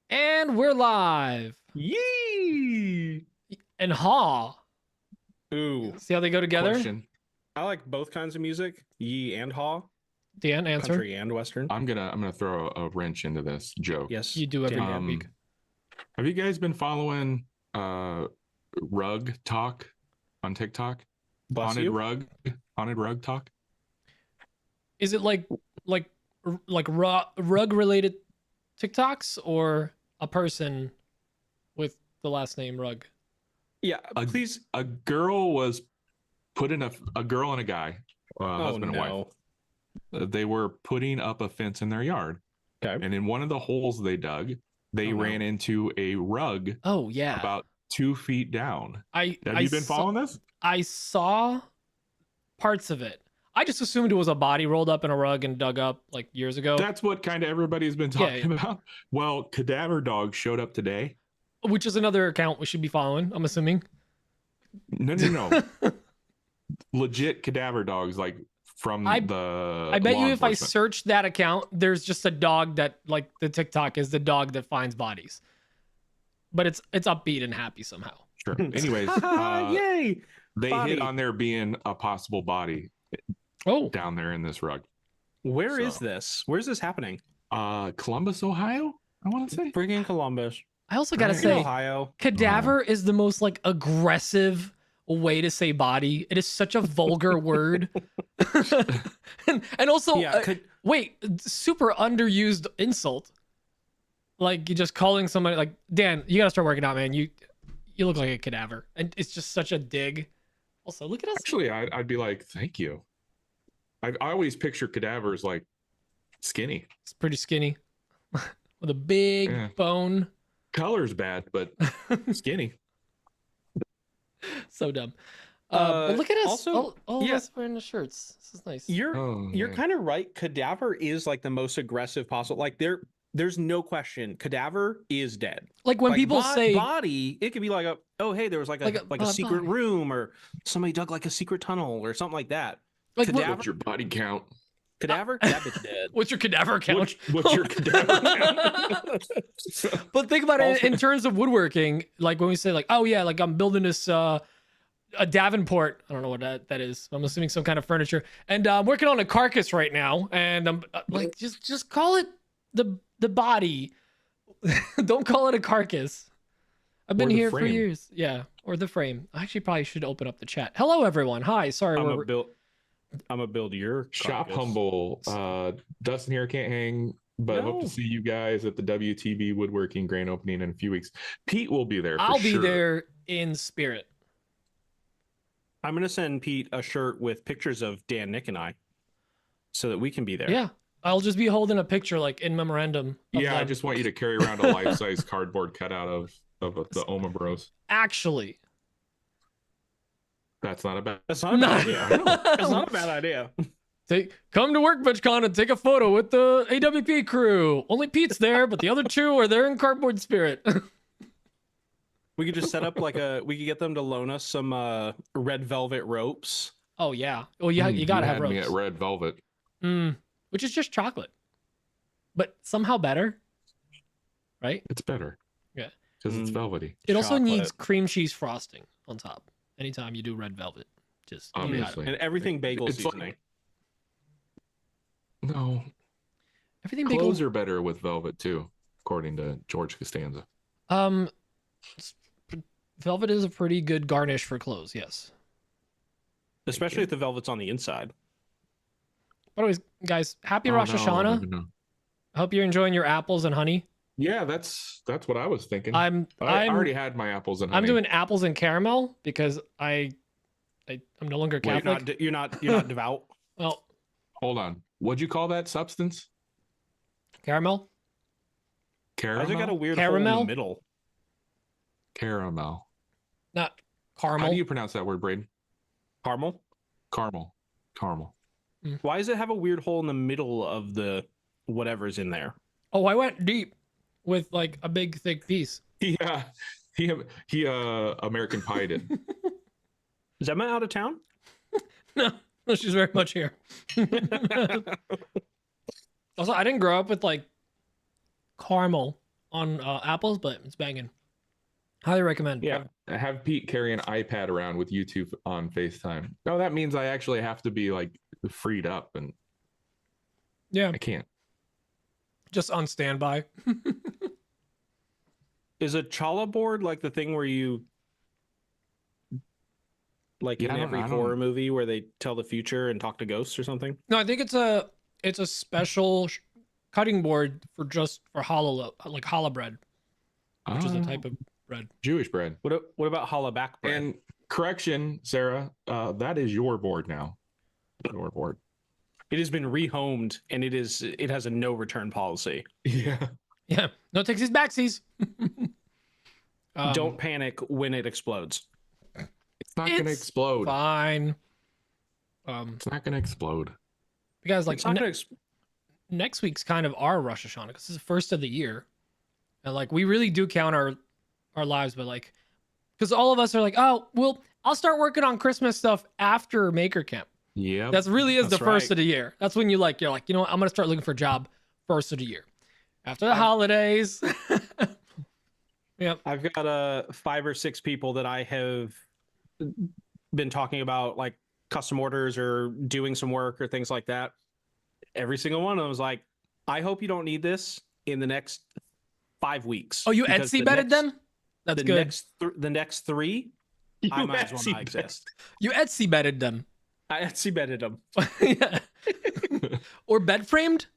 And we're live. Yee! And haw. Ooh. See how they go together? Question. I like both kinds of music, yee and haw, Dan, answer. country and western. I'm gonna throw a wrench into this joke. Yes, You do every Dan. damn week. Have you guys been following rug talk on TikTok? Bless Haunted you. rug talk? Is it like rug related TikToks or a person with the last name Rug? Yeah, please. A girl was put in a girl and a guy, husband and wife. They were putting up a fence in their yard. Okay. And in one of the holes they dug, they ran into a rug. Oh yeah. About 2 feet down. Have you been following this? I saw parts of it. I just assumed it was a body rolled up in a rug and dug up like years ago. That's what kind of everybody's been talking about. Well, Cadaver Dog showed up today. Which is another account we should be following, I'm assuming. No. Legit Cadaver Dogs, like from the I bet law you if I enforcement. search that account, there's just a dog that, like, the TikTok is the dog that finds bodies. But it's upbeat and happy somehow. Sure. Anyways, Yay! they Body. hit on there being a possible body down there in this rug. Where is this? Where's this happening? Columbus, Ohio, I want to say. Freaking Columbus. I also gotta Right. say, Ohio. cadaver is the most like aggressive way to say body. It is such a vulgar word. and also, wait, super underused insult. Like you're just calling somebody like, Dan, you gotta start working out, man. You look like a cadaver, and it's just such a dig. Also, look at us. Actually, I'd be like, thank you. I always picture cadavers like skinny. It's pretty skinny with a big bone. Color's bad, but skinny. So dumb. But look at us. Also, all of us wearing the shirts. This is nice. You're kind of right. Cadaver is like the most aggressive possible. Like there's no question. Cadaver is dead. Like when people say body, it could be like hey, there was like a secret room, or somebody dug like a secret tunnel or something like that. Like cadaver, what's your body count? Cadaver? That bitch dead. What's your cadaver count? What's your cadaver count? But think about it in terms of woodworking. Like when we say like, oh yeah, like I'm building this a Davenport. I don't know what that is. I'm assuming some kind of furniture. And I'm working on a carcass right now. And I'm like, just call it the body. Don't call it a carcass. I've been here for years. Yeah, or the frame. I actually probably should open up the chat. Hello everyone. Hi. Sorry, I'm gonna build your shop humble. Dustin here can't hang, but hope to see you guys at the WTB Woodworking grand opening in a few weeks. Pete will be there. I'll be there in spirit. I'm gonna send Pete a shirt with pictures of Dan, Nick, and I, so that we can be there. Yeah, I'll just be holding a picture like in memorandum. I just want you to carry around a life-size cardboard cutout of the Oma Bros. Actually. That's not a bad idea. That's not a bad idea. Come to WorkbenchCon and take a photo with the AWP crew. Only Pete's there, but the other two are there in cardboard spirit. We could just set up we could get them to loan us some red velvet ropes. Oh yeah. Oh yeah, you gotta have ropes. Me at red velvet. Which is just chocolate, but somehow better, right? It's better. Yeah, because it's velvety. It also needs cream cheese frosting on top. Anytime you do red velvet, just obviously, and everything bagel seasoning. No, everything clothes are better with velvet too, according to George Costanza. Velvet is a pretty good garnish for clothes. Yes, especially if the velvet's on the inside. But anyways, guys, happy Rosh Hashanah. I hope you're enjoying your apples and honey. Yeah, that's what I was thinking. I already had my apples and honey. I'm doing apples and caramel because I'm no longer Catholic. Wait, you're not devout. Well, hold on. What'd you call that substance? Caramel. Caramel. How's it got a weird hole in the middle? Caramel. Not caramel. How do you pronounce that word, Braden? Caramel. Caramel. Why does it have a weird hole in the middle of the whatever's in there? Oh, I went deep with like a big thick piece. Yeah, he American Pied it. Is Emma out of town? No, she's very much here. Also, I didn't grow up with like caramel on apples, but it's banging. Highly recommend. Yeah, have Pete carry an iPad around with YouTube on FaceTime. No, that means I actually have to be like freed up, and yeah, I can't. Just on standby. Is a chala board like the thing where you, like in every horror movie where they tell the future and talk to ghosts or something? No, I think it's a special cutting board for challah bread, which is a type of bread. Jewish bread. What about challah back bread? And correction, Sarah, that is your board now. Your board. It has been rehomed, and it has a no return policy. Yeah. Yeah. No takesies backsies. Don't panic when it explodes. It's not gonna explode. Fine. It's not gonna explode. Because like next week's kind of our Rosh Hashanah because it's the first of the year, and like we really do count our lives, but like because all of us are like, oh well, I'll start working on Christmas stuff after Maker Camp. Yeah, that's really is the first right. of the year. That's when you're like, you know what, I'm gonna start looking for a job first of the year after the holidays. Yep. I've got 5 or 6 people that I have been talking about like custom orders or doing some work or things like that. Every single one of them was like, I hope you don't need this in the next 5 weeks. Oh, you Etsy betted them? That's good. The next 3, I might as well not exist. You Etsy betted them. I Etsy betted them. Yeah. Or bed framed?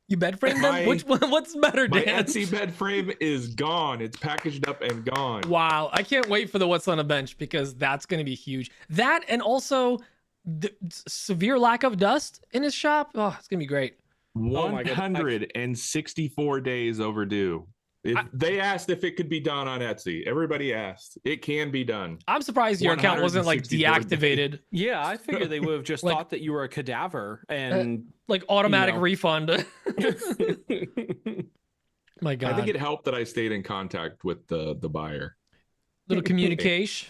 You bed framed them? Which one? What's better, Dan? My Etsy bed frame is gone. It's packaged up and gone. Wow. I can't wait for the what's on a bench because that's going to be huge. That and also the severe lack of dust in his shop. Oh, it's going to be great. 164 days overdue. They asked if it could be done on Etsy. Everybody asked. It can be done. I'm surprised your account wasn't like deactivated. Yeah, I figured they would have just thought that you were a cadaver and like automatic refund. My God. I think it helped that I stayed in contact with the buyer. Little communication.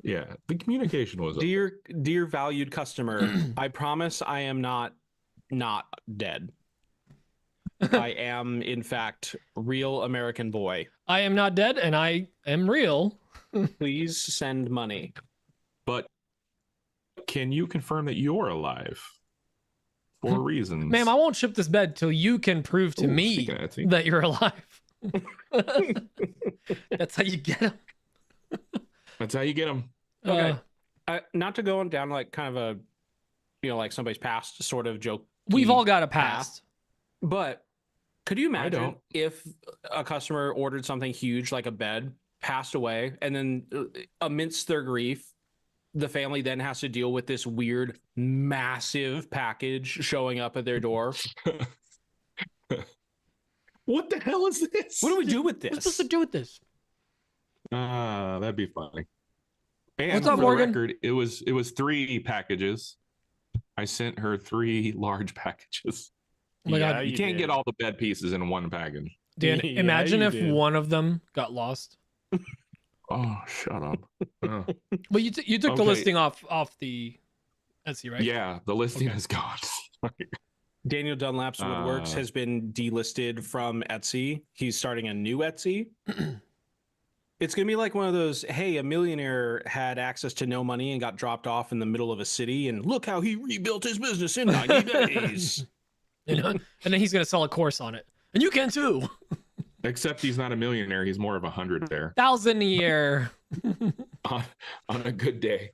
Yeah, the communication was dear valued customer, I promise I am not dead. I am, in fact, real American boy. I am not dead, and I am real. Please send money. But can you confirm that you're alive? For reasons. Ma'am, I won't ship this bed till you can prove to me that you're alive. That's how you get them. That's how you get them. Okay. Not to go on down like kind of a, like somebody's past sort of joke. We've all got a past. But could you imagine if a customer ordered something huge like a bed, passed away, and then amidst their grief, the family then has to deal with this weird, massive package showing up at their door? What the hell is this? What do we do with this? What's supposed to do with this? That'd be funny. And what's up, for Morgan? the record, it was 3 packages. I sent her 3 large packages. Oh my God. You can't get all the bed pieces in one package. Dan, imagine if one of them got lost. Oh, shut up. Oh. Well, you took the listing off the Etsy, right? Yeah, the listing is gone. Daniel Dunlap's Woodworks has been delisted from Etsy. He's starting a new Etsy. It's going to be like one of those, hey, a millionaire had access to no money and got dropped off in the middle of a city, and look how he rebuilt his business in 90 days. And then he's going to sell a course on it. And you can too. Except he's not a millionaire. He's more of 100 there. 1,000 a year. on a good day.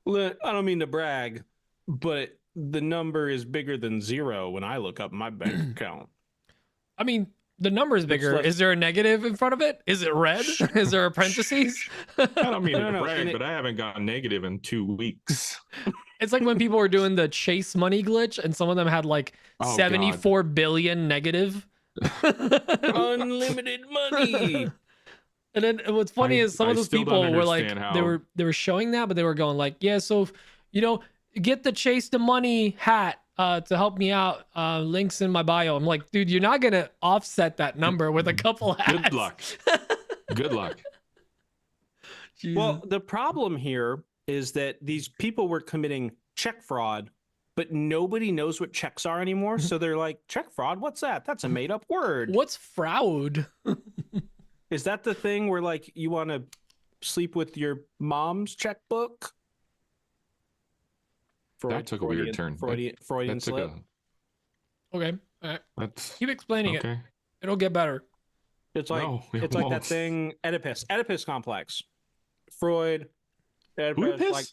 Look, I don't mean to brag, but the number is bigger than 0 when I look up my bank account. I mean, the number is bigger. Is there a negative in front of it? Is it red? Is there a parentheses? I don't mean to brag, but I haven't gone negative in 2 weeks. It's like when people were doing the Chase money glitch and some of them had like 74 billion negative. Unlimited money. And then what's funny is some of those people were like, they were showing that, but they were going like, yeah, so, get the Chase the money hat to help me out. Links in my bio. I'm like, dude, you're not going to offset that number with a couple hats. Good luck. Good luck. Well, the problem here is that these people were committing check fraud but nobody knows what checks are anymore. So they're like, check fraud? What's that? That's a made up word. What's fraud? Is that the thing where like you want to sleep with your mom's checkbook? That took a weird turn. Freudian slip. Okay. All right. That's Keep explaining it. It'll get better. It's like like that thing, Oedipus complex. Freud, Oedipus, like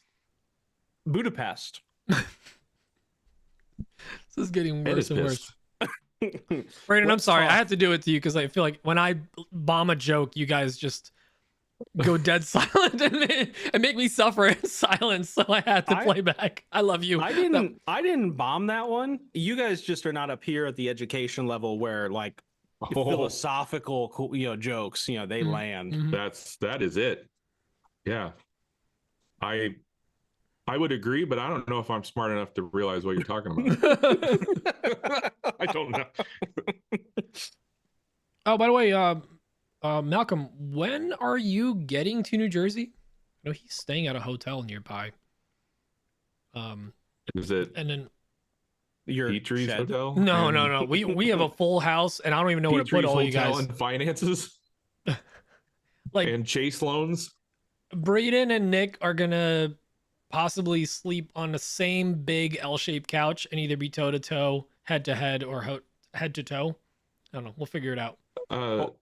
Budapest. This is getting worse and worse. Braden, I'm sorry. I have to do it to you because I feel like when I bomb a joke, you guys just go dead silent and make me suffer in silence. So I had to play back. I love you. I didn't bomb that one. You guys just are not up here at the education level where like philosophical, jokes, they land. Mm-hmm. That is it. Yeah. I would agree, but I don't know if I'm smart enough to realize what you're talking about. I don't know. Oh, by the way, Malcolm, when are you getting to New Jersey? No, he's staying at a hotel nearby. Is it? And then your Petrie's hotel? No. We have a full house, and I don't even know where to put all you guys. And finances, and Chase loans. Braden and Nick are gonna possibly sleep on the same big L-shaped couch and either be toe to toe, head to head, or head to toe. I don't know. We'll figure it out.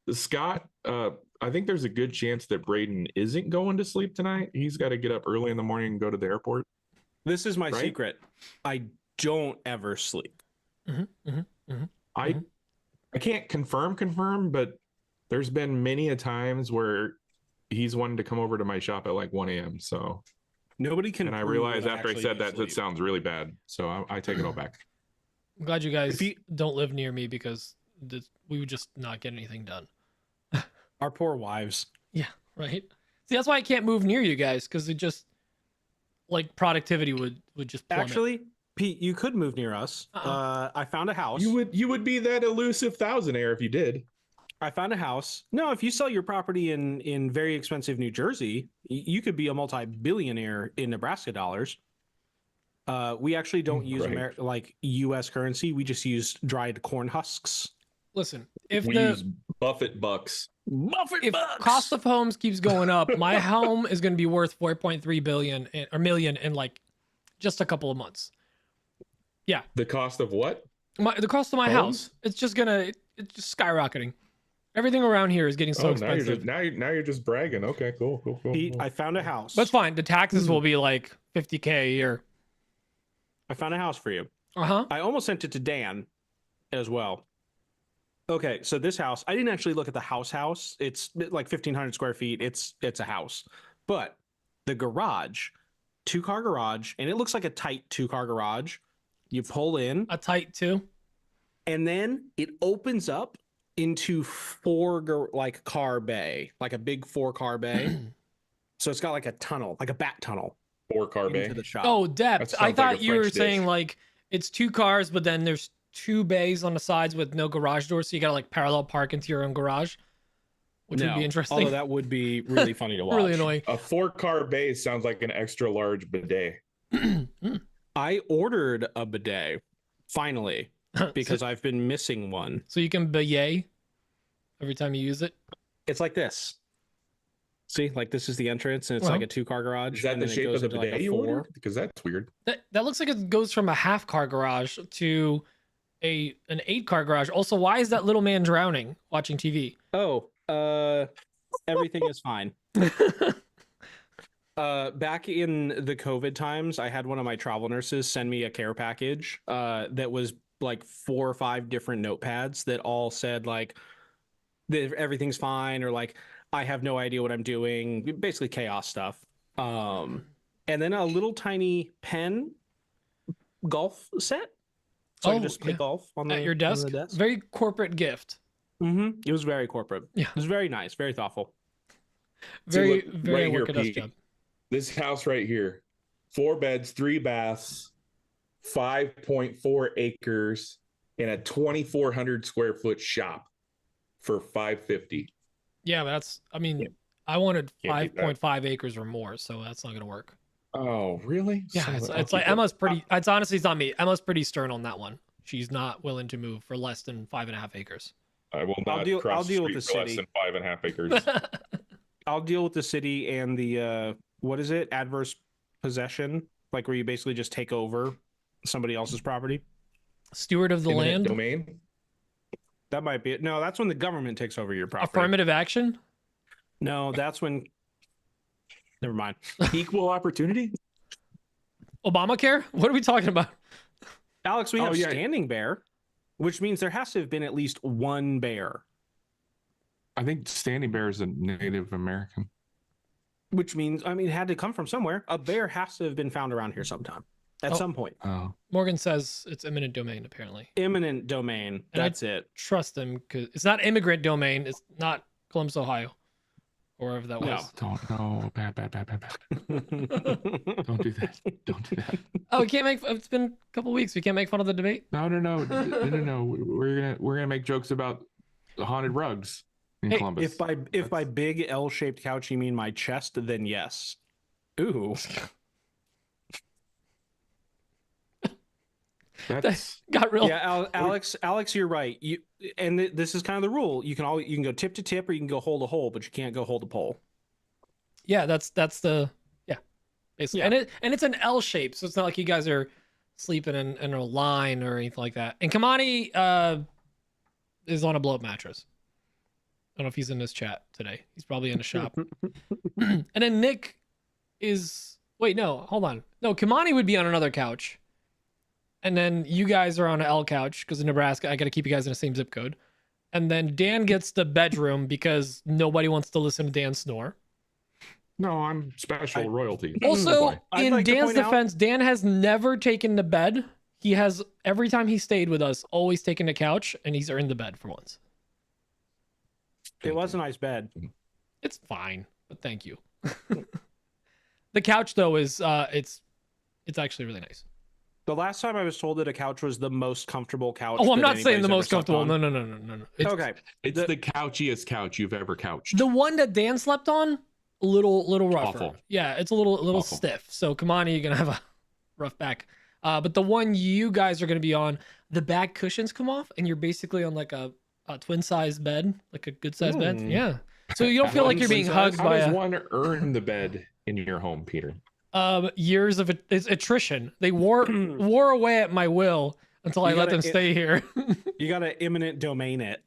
Scott, I think there's a good chance that Braden isn't going to sleep tonight. He's got to get up early in the morning and go to the airport. This is my secret. I don't ever sleep. I can't confirm, but there's been many a times where he's wanted to come over to my shop at like 1 a.m. So nobody can. And I realized after I said that it sounds really bad. So I take it all back. I'm glad you guys don't live near me because we would just not get anything done. Our poor wives. Yeah, right. See, that's why I can't move near you guys, because it just like productivity would just plummet. Actually, Pete, you could move near us. I found a house. You would be that elusive thousandaire if you did. I found a house. No, if you sell your property in very expensive New Jersey, you could be a multi-billionaire in Nebraska dollars. We actually don't use U.S. currency. We just use dried corn husks. Listen, use Buffett bucks. If cost of homes keeps going up, my home is going to be worth 4.3 million in like just a couple of months. Yeah. The cost of what? The cost of my house. It's just skyrocketing. Everything around here is getting so expensive. Now you're just bragging. Okay, cool. Pete, I found a house. That's fine. The taxes will be like $50K a year. I found a house for you. I almost sent it to Dan as well. Okay, so this house, I didn't actually look at the house. It's like 1,500 square feet. It's a house. But the garage, 2-car garage, and it looks like a tight 2-car garage. You pull in. A tight 2? And then it opens up into 4-car bay, like a big 4-car bay. So it's got like a tunnel, like a bat tunnel. 4-car bay? The shop. Oh, depth. I thought you were saying like it's 2 cars, but then there's 2 bays on the sides with no garage door, so you gotta like parallel park into your own garage, which would be interesting. Although that would be really funny to watch. Really annoying. A 4-car bay sounds like an extra large bidet. I ordered a bidet finally because I've been missing one. So you can bidet every time you use it. It's like this. See, like this is the entrance, and it's like a 2-car garage. Is that the shape of the bidet you ordered? Because that's weird. That looks like it goes from a 1/2-car garage to an 8-car garage. Also, why is that little man drowning watching TV? Oh, everything is fine. Back in the COVID times, I had one of my travel nurses send me a care package that was like 4 or 5 different notepads that all said like everything's fine, or like I have no idea what I'm doing, basically chaos stuff. And then a little tiny pen golf set. So I could just play golf at your desk. On the desk. Very corporate gift. It was very corporate. Yeah. It was very nice, very thoughtful. Very work at us job. This house right here, 4 beds, 3 baths, 5.4 acres, and a 2,400 square foot shop for $550. Yeah, I wanted 5.5 acres or more, so that's not gonna work. Oh, really? Yeah, it's like Emma's pretty. It's honestly, it's not me. Emma's pretty stern on that one. She's not willing to move for less than 5.5 acres. I will not I'll cross deal the with street the for city. less than 5.5 acres. I'll deal with the city and the what is it? Adverse possession, like where you basically just take over somebody else's property. Steward of the Eminent land. domain. That might be it. No, that's when the government takes over your property. Affirmative action. No, that's when. Never mind. Equal opportunity. Obamacare. What are we talking about? Alex, we have yeah. standing bear, which means there has to have been at least one bear. I think standing bear is a Native American. Which means, I mean, it had to come from somewhere. A bear has to have been found around here sometime, at some point. Oh, Morgan says it's eminent domain. Apparently, Eminent domain. And That's it. trust him because it's not immigrant domain. It's not Columbus, Ohio, or wherever that was. don't no bad. Don't do that. Don't do that. Oh, we can't make. It's been a couple weeks. We can't make fun of the debate. No. We're gonna make jokes about the haunted rugs in Hey, Columbus. If by big L-shaped couch you mean my chest, then yes. Ooh. That's Got real. Yeah, Alex, you're right. This is kind of the rule. You can go tip to tip or you can go hole to hole, but you can't go hole to pole. Yeah, that's the basically. Yeah. And it's an L shape, so it's not like you guys are sleeping in a line or anything like that. And Kamani is on a blow up mattress. I don't know if he's in this chat today. He's probably in a shop. And then Nick is hold on. No, Kamani would be on another couch. And then you guys are on an L couch because in Nebraska, I got to keep you guys in the same zip code. And then Dan gets the bedroom because nobody wants to listen to Dan snore. no, I'm special royalty. Also, I'd in like to Dan's point out- defense, Dan has never taken the bed. He has, every time he stayed with us, always taken the couch, and he's earned the bed for once. It was a nice bed. It's fine, but thank you. The couch, though, is it's actually really nice. The last time I was told that a couch was the most comfortable couch. Oh, I'm that not saying the anybody's ever most slept comfortable. on. No. It's, Okay. It's the couchiest couch you've ever couched. The one that Dan slept on, a little rougher. Awful. Yeah, it's a little Awful. stiff. So Kamani, you're gonna have a rough back. But the one you guys are gonna be on, the back cushions come off, and you're basically on like a twin size bed, like a good sized bed. Yeah. So you don't feel like you're being hugged How by does a one earn the bed in your home, Peter? years of it's attrition. They wore away at my will until I let them stay here. You got to eminent domain it.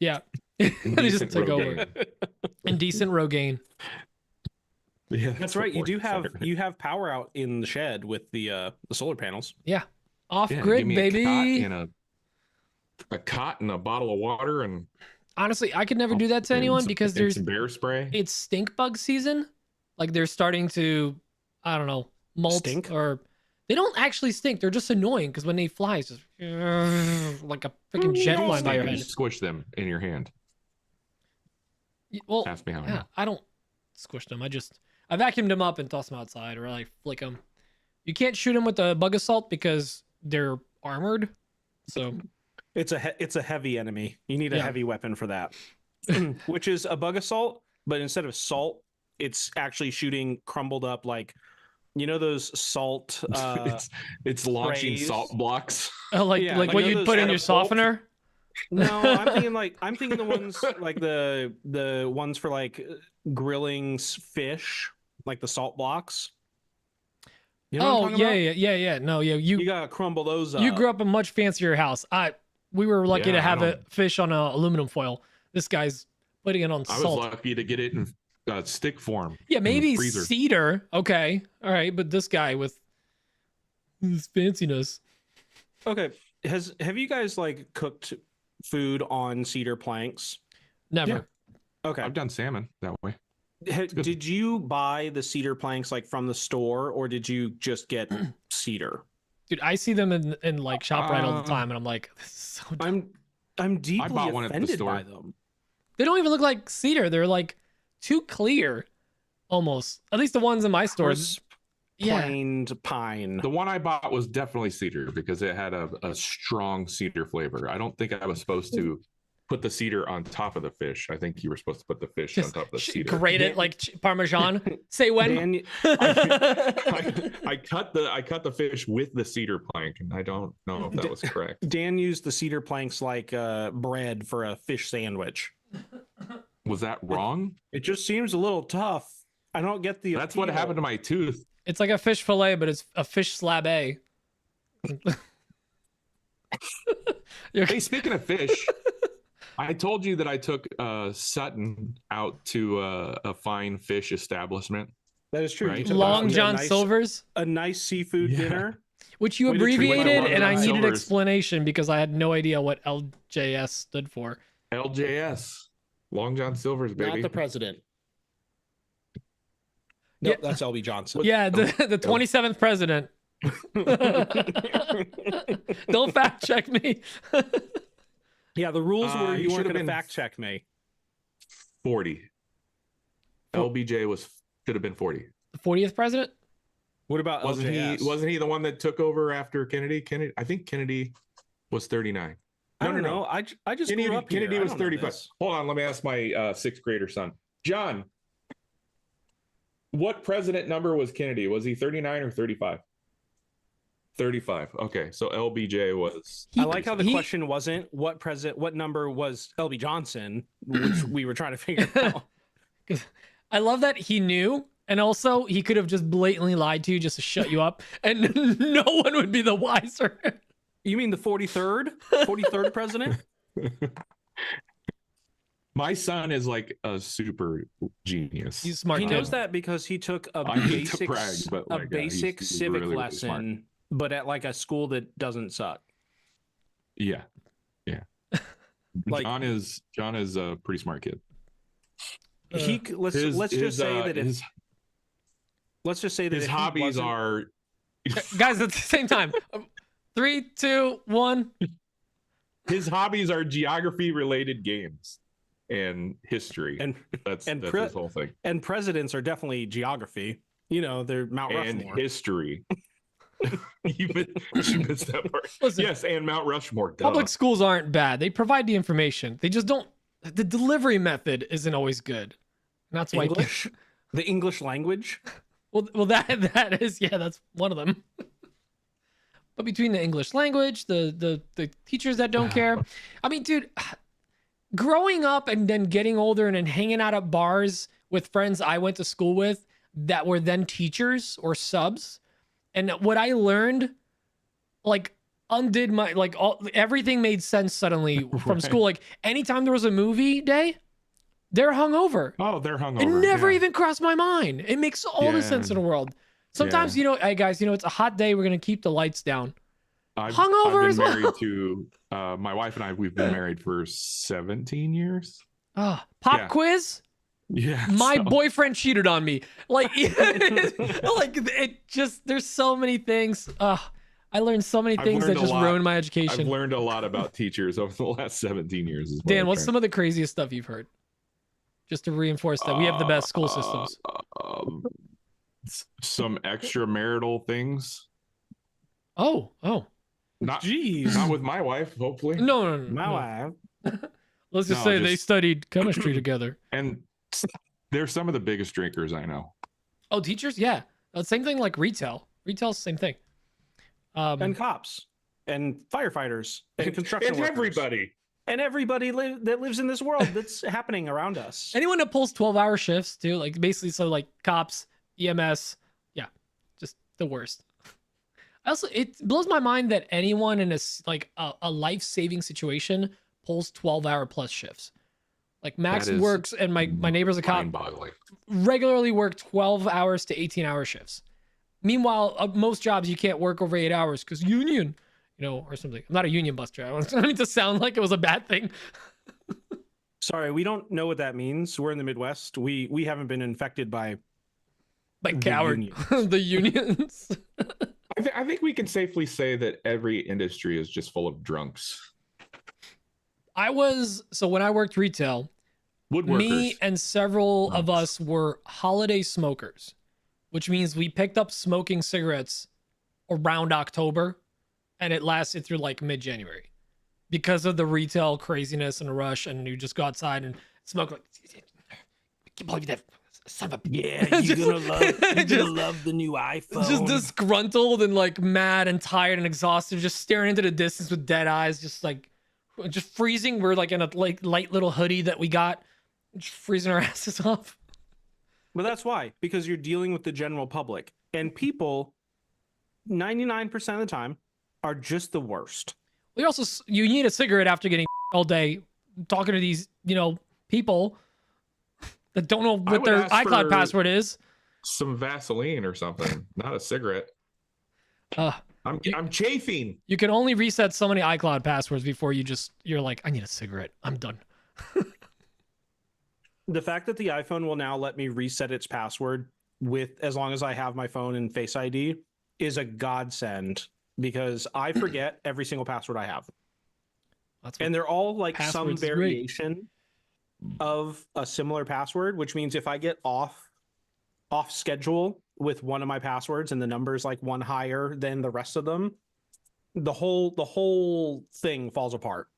Yeah. They just Indecent took over. Rogaine. Indecent Rogaine. Yeah, That's right. You have power out in the shed with the solar panels. Yeah. Off Yeah, grid, give me baby. a cot and a bottle of water, and Honestly, I could never do that to anyone because there's there's some bear spray. it's stink bug season. Like they're starting to, I don't know, molt Stink? or they don't actually stink. They're just annoying because when they fly, it's just like a freaking jet flying by your You head. squish them in your hand. Well, Ask me how I yeah, know. I don't squish them. I vacuumed them up and toss them outside, or I flick them. You can't shoot them with the bug assault because they're armored. So It's a heavy enemy. You need a Yeah. heavy weapon for that, which is a bug assault, but instead of salt, it's actually shooting crumbled up like, you know, those salt. It's launching sprays. salt blocks. like Yeah, like like what those you'd put in your catapult. softener. No, I'm thinking the ones like the ones for like grilling fish, like the salt blocks. You know what I'm Oh talking about? yeah. No, yeah, You gotta crumble those up. you grew up in a much fancier house. We were lucky Yeah, to have I a don't- fish on aluminum foil. This guy's putting it on I was salt. lucky to get it in stick form. Yeah, in the maybe freezer. cedar. Okay, all right, but this guy with his fanciness. Okay. Have you guys like cooked food on cedar planks? Never. Yeah. Okay. I've done salmon that way. good. Did you buy the cedar planks like from the store, or did you just get cedar? Dude, I see them in like ShopRite all the time, and I'm like, this is so dumb. I'm deeply bought one at the offended store. by them. They don't even look like cedar. They're like too clear, almost. At least the ones in my store. Crisp, Yeah. planed pine. The one I bought was definitely cedar because it had a strong cedar flavor. I don't think I was supposed to put the cedar on top of the fish. I think you were supposed to put the fish on top of the cedar. Grate it like Parmesan. Say when. I cut the fish with the cedar plank, and I don't know if that was correct. Dan used the cedar planks like bread for a fish sandwich. Was that wrong? It just seems a little tough. I don't get the. That's what happened to my tooth. It's like a fish fillet, but it's a fish slab A. Hey, speaking of fish, I told you that I took Sutton out to a fine fish establishment. That is true. Right? Long John Silver's, a nice seafood dinner, which you abbreviated, and I needed explanation because I had no idea what LJS stood for. LJS, Long John Silver's, baby. Not the president. No, that's LB Johnson. Yeah, the 27th president. Don't fact check me. Yeah, the rules were you weren't going to fact check me. 40. LBJ should have been 40. The 40th president? What about LJS? Wasn't he the one that took over after Kennedy? I think Kennedy was 39. I don't know. I just grew up here. Kennedy was 35. Hold on, let me ask my sixth grader son. John, what president number was Kennedy? Was he 39 or 35? 35. Okay, so LBJ was. I like how the question wasn't what number was LB Johnson, which we were trying to figure out. I love that he knew, and also he could have just blatantly lied to you just to shut you up, and no one would be the wiser. You mean the 43rd president? My son is like a super genius. He's smart. He knows that because he took a basic civic lesson, but at like a school that doesn't suck. Yeah. Like, John is a pretty smart kid. Let's just say that his hobbies are guys at the same time. 3, 2, 1. His hobbies are geography related games and history. And that's his whole thing. And presidents are definitely geography. You know, they're Mount Rushmore. And history. you missed that part. Listen, yes, and Mount Rushmore. Public schools aren't bad. They provide the information. They just don't. The delivery method isn't always good. And that's why the English language. Well, that is that's one of them. But between the English language, the teachers that don't care, I mean, dude, growing up and then getting older and then hanging out at bars with friends I went to school with that were then teachers or subs. And what I learned, like, undid my, like, everything made sense suddenly from school. Like, anytime there was a movie day, they're hungover. Oh, they're hungover. It never even crossed my mind. It makes all the sense in the world. Sometimes, hey, guys, it's a hot day. We're going to keep the lights down. Hungover as well. I've been married to, my wife and I, we've been married for 17 years. Pop quiz? Yeah. My boyfriend cheated on me. Like, there's so many things. I learned so many things that just ruined my education. I've learned a lot about teachers over the last 17 years. Dan, what's some of the craziest stuff you've heard? Just to reinforce that we have the best school systems. Some extramarital things. Oh. Not with my wife, hopefully. No. My wife. Let's just say they studied chemistry together. And they're some of the biggest drinkers I know. Oh, teachers? Yeah. Same thing like retail. Retail's the same thing. And cops and firefighters and construction workers. Everybody. And everybody that lives in this world that's happening around us. Anyone that pulls 12-hour shifts too, like basically, so like cops, EMS, just the worst. Also, it blows my mind that anyone in a life-saving situation pulls 12-hour plus shifts. Like Max works, and my neighbor's a cop, regularly work 12 hours to 18-hour shifts. Meanwhile, most jobs you can't work over 8 hours because union. Or something. I'm not a union buster. I don't mean to sound like it was a bad thing. Sorry, we don't know what that means. We're in the Midwest. We haven't been infected by coward the unions. I think we can safely say that every industry is just full of drunks. When I worked retail, woodworkers. Me and several of us were holiday smokers, which means we picked up smoking cigarettes around October. And it lasted through like mid-January. because of the retail craziness and rush, and you just go outside and smoke like, I can't believe that son of a Yeah, you're gonna love the new iPhone. just disgruntled and like mad and tired and exhausted, just staring into the distance with dead eyes, just freezing. We're like in a like light little hoodie that we got, just freezing our asses off. But that's why, because you're dealing with the general public, and people 99% of the time are just the worst. We also, you need a cigarette after getting all day talking to these, people that don't know what their iCloud password is. Some Vaseline or something, not a cigarette. I'm chafing. You can only reset so many iCloud passwords before you're like, I need a cigarette. I'm done. The fact that the iPhone will now let me reset its password as long as I have my phone and Face ID is a godsend, because I forget every single password I have. And they're all like some variation of a similar password, which means if I get off schedule with one of my passwords and the number's like one higher than the rest of them, the whole thing falls apart.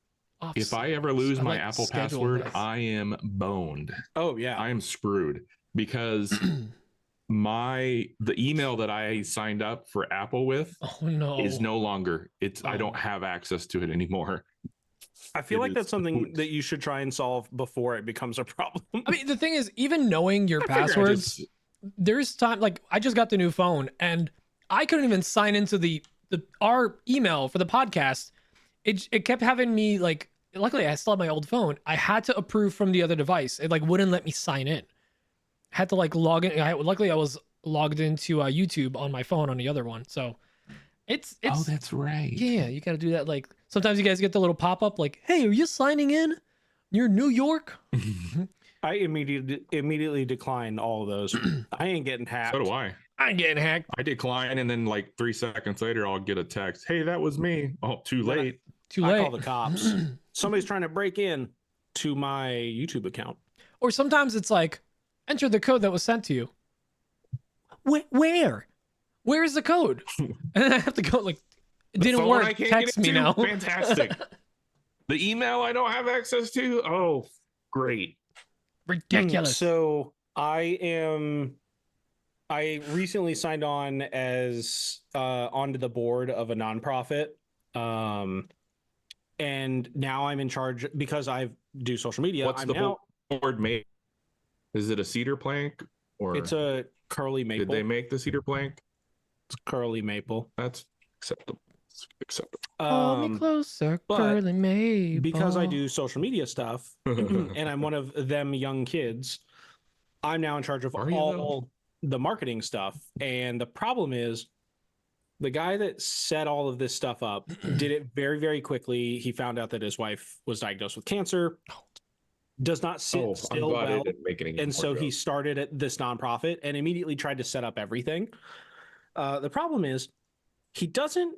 If I ever lose my Apple password, I am boned. Oh yeah. I am screwed, because the email that I signed up for Apple with is no longer. I don't have access to it anymore. I feel like that's something that you should try and solve before it becomes a problem. I mean, the thing is, even knowing your passwords, there's time, like I just got the new phone and I couldn't even sign into our email for the podcast. It kept having me like, luckily I still have my old phone. I had to approve from the other device. It like wouldn't let me sign in. Had to like log in. Luckily I was logged into YouTube on my phone on the other one. So it's oh, that's right. Yeah, you got to do that. Like sometimes you guys get the little pop-up like, hey, are you signing in? You're New York. I immediately decline all of those. I ain't getting hacked. So do I. I ain't getting hacked. I decline, and then like 3 seconds later, I'll get a text. Hey, that was me. Oh, too late. Too late. I call the cops. Somebody's trying to break in to my YouTube account. Or sometimes it's like, enter the code that was sent to you. Where? Where is the code? And then I have to go like, it didn't work. Text me now. Fantastic. The email I don't have access to. Oh, great. Ridiculous. So I recently signed on as onto the board of a nonprofit. And now I'm in charge because I do social media. What's the board made? Is it a cedar plank or it's a curly maple? Did they make the cedar plank? It's curly maple. That's acceptable. Hold me closer, curly maple. Because I do social media stuff and I'm one of them young kids, I'm now in charge of all the marketing stuff. And the problem is the guy that set all of this stuff up did it very, very quickly. He found out that his wife was diagnosed with cancer, does not sit still well. And so he started at this nonprofit and immediately tried to set up everything. The problem is he doesn't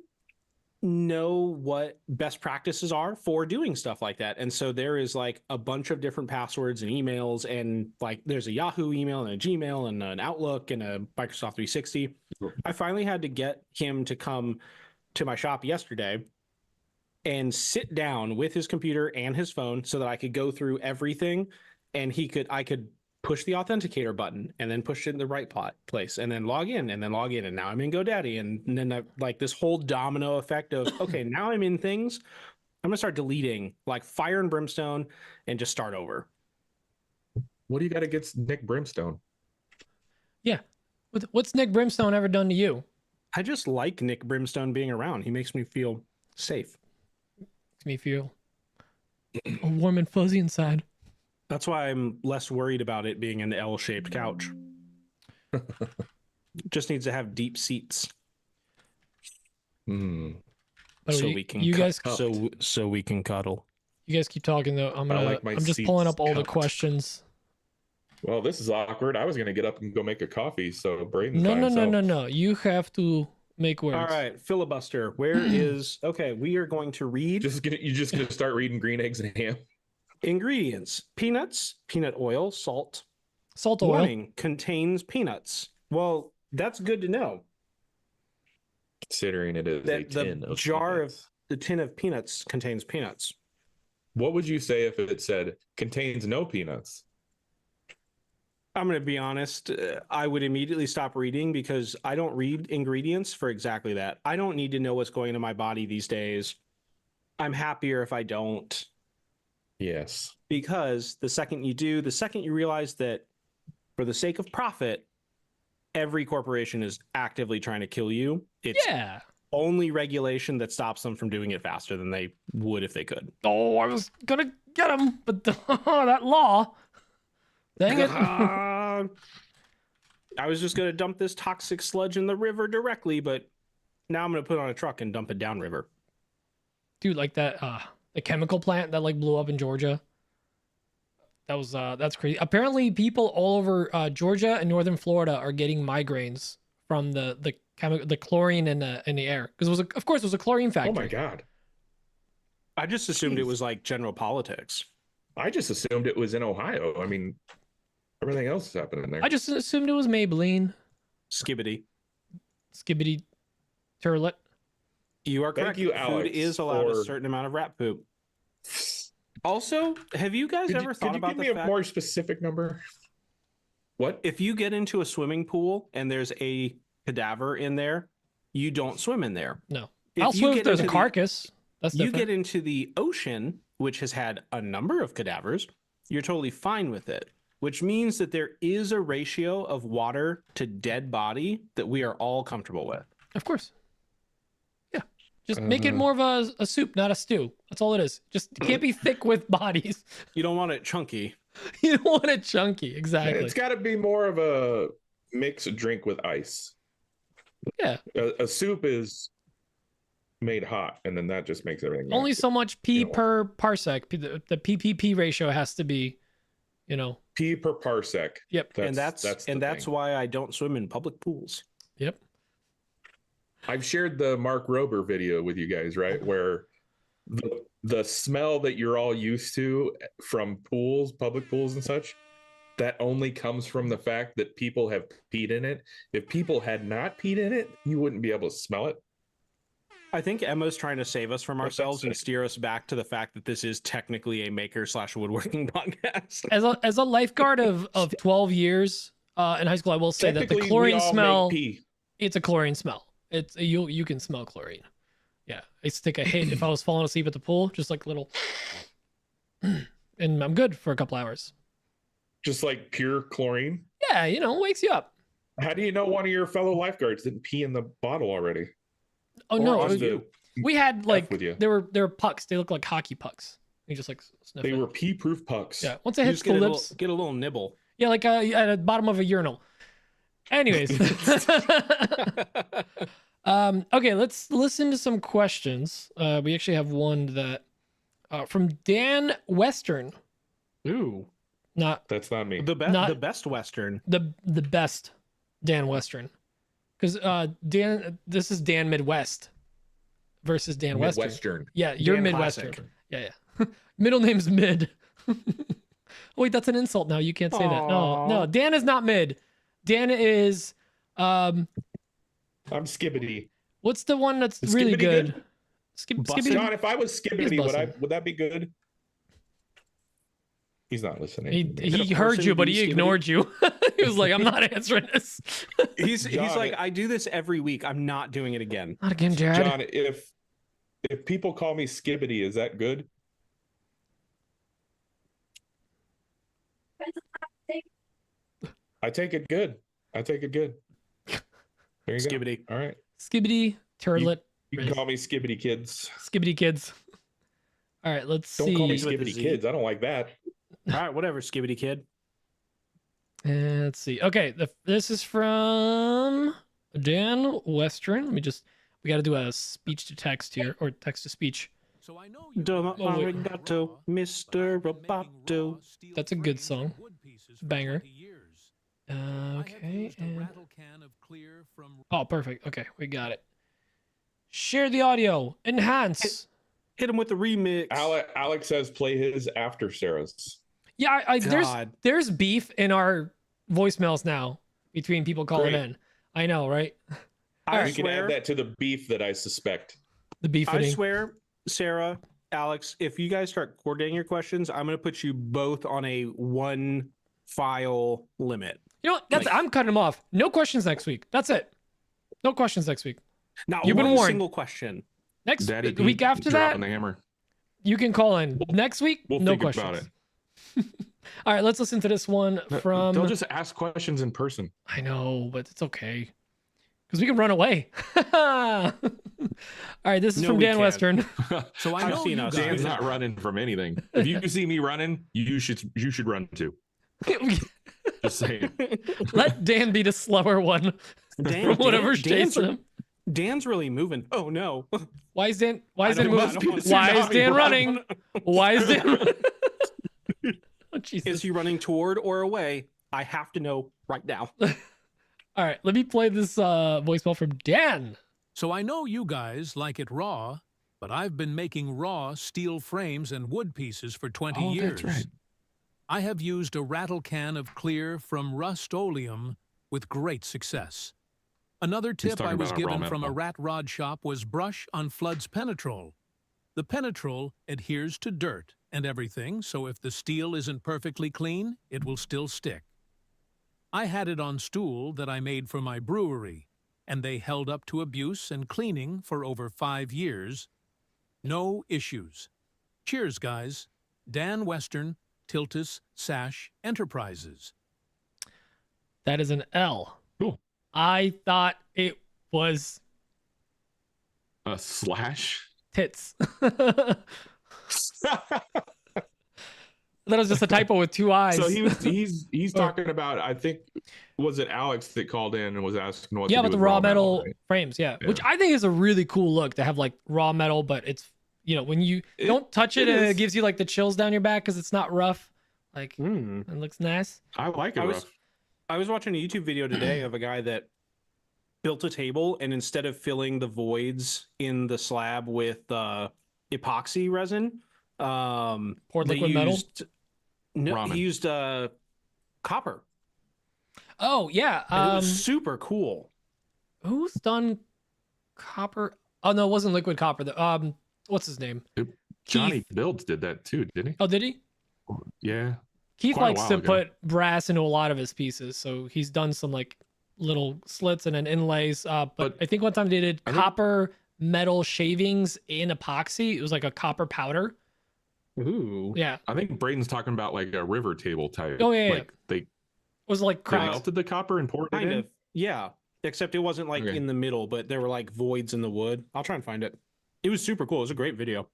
know what best practices are for doing stuff like that. And so there is like a bunch of different passwords and emails, and like there's a Yahoo email and a Gmail and an Outlook and a Microsoft 360. I finally had to get him to come to my shop yesterday and sit down with his computer and his phone so that I could go through everything, and I could push the authenticator button and then push it in the right place and then log in, and now I'm in GoDaddy, and then like this whole domino effect of okay, now I'm in things. I'm gonna start deleting like fire and brimstone and just start over. What do you got against Nick Brimstone? Yeah, what's Nick Brimstone ever done to you? I just like Nick Brimstone being around. He makes me feel safe. Makes me feel warm and fuzzy inside. That's why I'm less worried about it being an L-shaped couch. Just needs to have deep seats. Mm. So we can so we can cuddle. You guys keep talking though. I'm just pulling up all the questions. Well, this is awkward. I was gonna get up and go make a coffee. So Braden. No. You have to make words. All right, filibuster. Where is okay? We are going to read. You're just gonna start reading green eggs and ham. Ingredients: peanuts, peanut oil, salt. Salt oil. Warning: contains peanuts. Well, that's good to know. Considering it is a tin of jar peanuts. the tin of peanuts contains peanuts. What would you say if it said contains no peanuts? I'm going to be honest. I would immediately stop reading because I don't read ingredients for exactly that. I don't need to know what's going into my body these days. I'm happier if I don't. Yes. Because the second you do, the second you realize that for the sake of profit, every corporation is actively trying to kill you. It's only regulation that stops them from doing it faster than they would if they could. Oh, I was gonna get him, but that law. Dang it. I was just going to dump this toxic sludge in the river directly, but now I'm going to put it on a truck and dump it downriver. Dude, like that, the chemical plant that like blew up in Georgia. That was, that's crazy. Apparently people all over Georgia and northern Florida are getting migraines from the chlorine in the air. Because it was, of course, it was a chlorine factory. Oh my God. I just assumed it was like general politics. I just assumed it was in Ohio. I mean, everything else is happening there. I just assumed it was Maybelline. Skibbity turlet. You are correct. Thank you, Alex, Food is allowed a certain amount of rat poop. Also, have you guys ever thought about the fact... Could you give me a more specific number? What? If you get into a swimming pool and there's a cadaver in there, you don't swim in there. No. I'll swim if there's a carcass. That's different. You get into the ocean, which has had a number of cadavers, you're totally fine with it, which means that there is a ratio of water to dead body that we are all comfortable with. Of course. Yeah. Just make it more of a soup, not a stew. That's all it is. Just it can't be thick with bodies. You don't want it chunky. You don't want it chunky. Exactly. It's got to be more of a mixed drink with ice. Yeah. A soup is made hot, and then that just makes everything only so much pee per parsec. The PPP ratio has to be, pee per parsec. Yep. That's why I don't swim in public pools. Yep. I've shared the Mark Rober video with you guys, right? Where the smell that you're all used to from pools, public pools and such, that only comes from the fact that people have peed in it. If people had not peed in it, you wouldn't be able to smell it. I think Emma's trying to save us from ourselves and steer us back to the fact that this is technically a maker/woodworking podcast. As a lifeguard of 12 years in high school, I will say that the chlorine smell, it's a chlorine smell. It's you can smell chlorine. Yeah, I used to take a hit if I was falling asleep at the pool, just like a little, and I'm good for a couple hours. Just like pure chlorine? Yeah, wakes you up. How do you know one of your fellow lifeguards didn't pee in the bottle already? Oh, no. We had there were pucks. They look like hockey pucks. You just like sniff They were pee-proof pucks. Yeah. Once it hits the lips, get a little nibble. Yeah, like at the bottom of a urinal. Anyways. Okay, let's listen to some questions. We actually have one that from Dan Western. Ooh. That's not me. The best Western. The best Dan Western. Because this is Dan Midwest versus Dan Western. Midwestern. Yeah, you're Dan Midwestern. Classic. Yeah. Middle name's Mid. Oh, wait, that's an insult now. You can't say that. No, Dan is not Mid. Dan is I'm Skibbity. What's the one that's really good? Skibbity. John, if I was Skibbity, would that be good? He's not listening. He heard you, but he ignored you. He was like, I'm not answering this. He's like, I do this every week. I'm not doing it again. Not again, Jared. John, if people call me Skibbity, is that good? I take it good. There you Skibbity. Go. All right. Skibbity, turlet. You can call me Skibbity Kids. Skibbity Kids. All right, let's see. Don't call me Skibbity Kids. I don't like that. All right, whatever, Skibbity Kid. Let's see. Okay, this is from Dan Western. We got to do a speech to text here, or text to speech. So I know arigato, Mr. Roboto. That's a good song. Banger. Okay. Oh, perfect. Okay, we got it. Share the audio. Enhance. Hit him with the remix. Alex says play his after Sarah's. Yeah, there's beef in our voicemails now between people calling in. I know, right? We can add that to the beef that I suspect. The beef. I swear, Sarah, Alex, if you guys start coordinating your questions, I'm going to put you both on a 1 file limit. You know what? That's I'm cutting them off. No questions next week. That's it. No questions next week. Not You've been one warned. single question. Next Daddy week Pete after that, dropping the hammer. you can call in. Next week, We'll no think questions. about it. All right, let's listen to this one from. They'll just ask questions in person. I know, but it's okay because we can run away. All right, this is No, from we Dan can't. Western. So I I've know seen you us. guys. Dan's not running from anything. If you see me running, you should run too. Just saying. Let Dan be the slower one from whatever's chasing him. Dan's really moving. Oh no. Why is Dan? Why is I Dan don't- moving? I don't wanna- Why is Tsunami Dan run. running? Why is Dan? Running? Oh, Jesus. Is he running toward or away? I have to know right now. All right, let me play this voicemail from Dan. So I know you guys like it raw, but I've been making raw steel frames and wood pieces for 20 Oh, years. that's right. I have used a rattle can of clear from Rust-Oleum with great success. Another tip talking I was about a raw given from a metal. rat rod shop was brush on Flood's Penetrol. The Penetrol adheres to dirt and everything, so if the steel isn't perfectly clean, it will still stick. I had it on stool that I made for my brewery, and they held up to abuse and cleaning for over 5 years. No issues. Cheers, guys. Dan Western, Tiltus Sash Enterprises. That is an L. Cool. I thought it was A slash. tits. That was just a typo with 2 eyes. So he's talking about, I think, was it Alex that called in and was asking what? yeah, to do but the with raw metal right? frames, yeah, Yeah. which I think is a really cool look to have like raw metal, but it's when you don't touch it, it is. it gives you like the chills down your back because it's not rough. Like it looks nice. I like it. I was watching a YouTube video today of a guy that built a table, and instead of filling the voids in the slab with epoxy resin, Poured they liquid metal? No, Ramen. he used copper. Oh yeah, And it was super cool. who's done copper? Oh no, it wasn't liquid copper. What's his name? Johnny Keith. Builds did that too, didn't he? Oh, did he? Yeah. Keith Quite a likes while to ago. put brass into a lot of his pieces, so he's done some like little slits and then inlays. But But I think one time they did I think- copper metal shavings in epoxy. It was like a copper powder. Ooh. Yeah, I think Braden's talking about like a river table type. Oh, yeah, like they it was like they cracked. melted the copper and poured it Kind in. of. Yeah. Except it wasn't like Okay. in the middle, but there were like voids in the wood. I'll try and find it. It was super cool. It was a great video.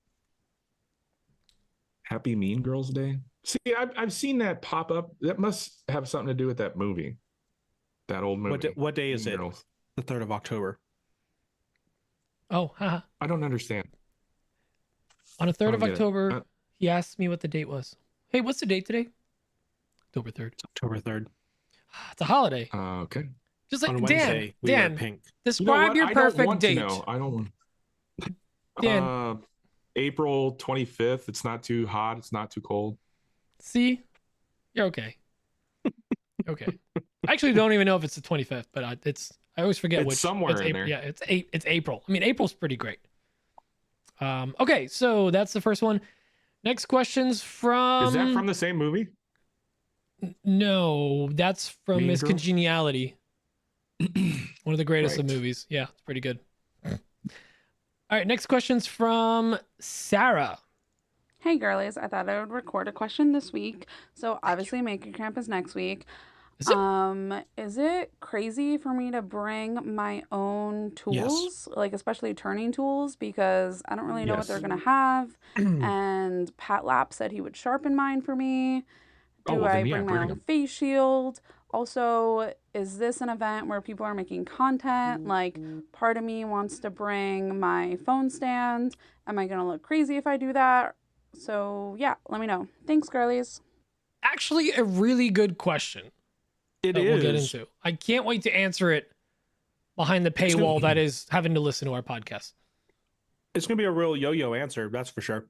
Happy Mean Girls Day. See, I've seen that pop up. That must have something to do with that movie. That old movie. What day is Mean it? Girls. The 3rd of October. Oh, haha. I don't understand. On the 3rd don't of get it. October, he asked me what the date was. Hey, what's the date today? October 3rd. October 3rd. It's a holiday. Okay. Just like On Wednesday, we wear Dan, pink. You know describe what? your I don't perfect want to date. know. I don't want. Dan. April 25th. It's not too hot. It's not too cold. See, you're okay. Okay. I actually don't even know if it's the 25th, but I always forget It's which. somewhere it's in April. there. Yeah, it's April. I mean, April's pretty great. Okay, so that's the first one. Next question's from. Is that from the same movie? No, that's from Mean Miss Girls? Congeniality. One of the greatest of Right. movies. Yeah, it's pretty good. All right, next question's from Sarah. Hey girlies, I thought I would record a question this week. So obviously Maker Camp is next week. Is it crazy for me to bring my own tools, like especially turning tools, because I don't really know what they're Yes. gonna have? And Pat Lapp said he would sharpen mine for me. Oh, Do well, I then, yeah, bring my bring own 'em. face shield? Also, is this an event where people are making content? Like, part of me wants to bring my phone stand. Am I gonna look crazy if I do that? So yeah, let me know. Thanks, girlies. Actually, a really good question It that is. we'll get into. I can't wait to answer it behind the paywall that is having to listen to our podcast. It's going to be a real yo-yo answer, that's for sure.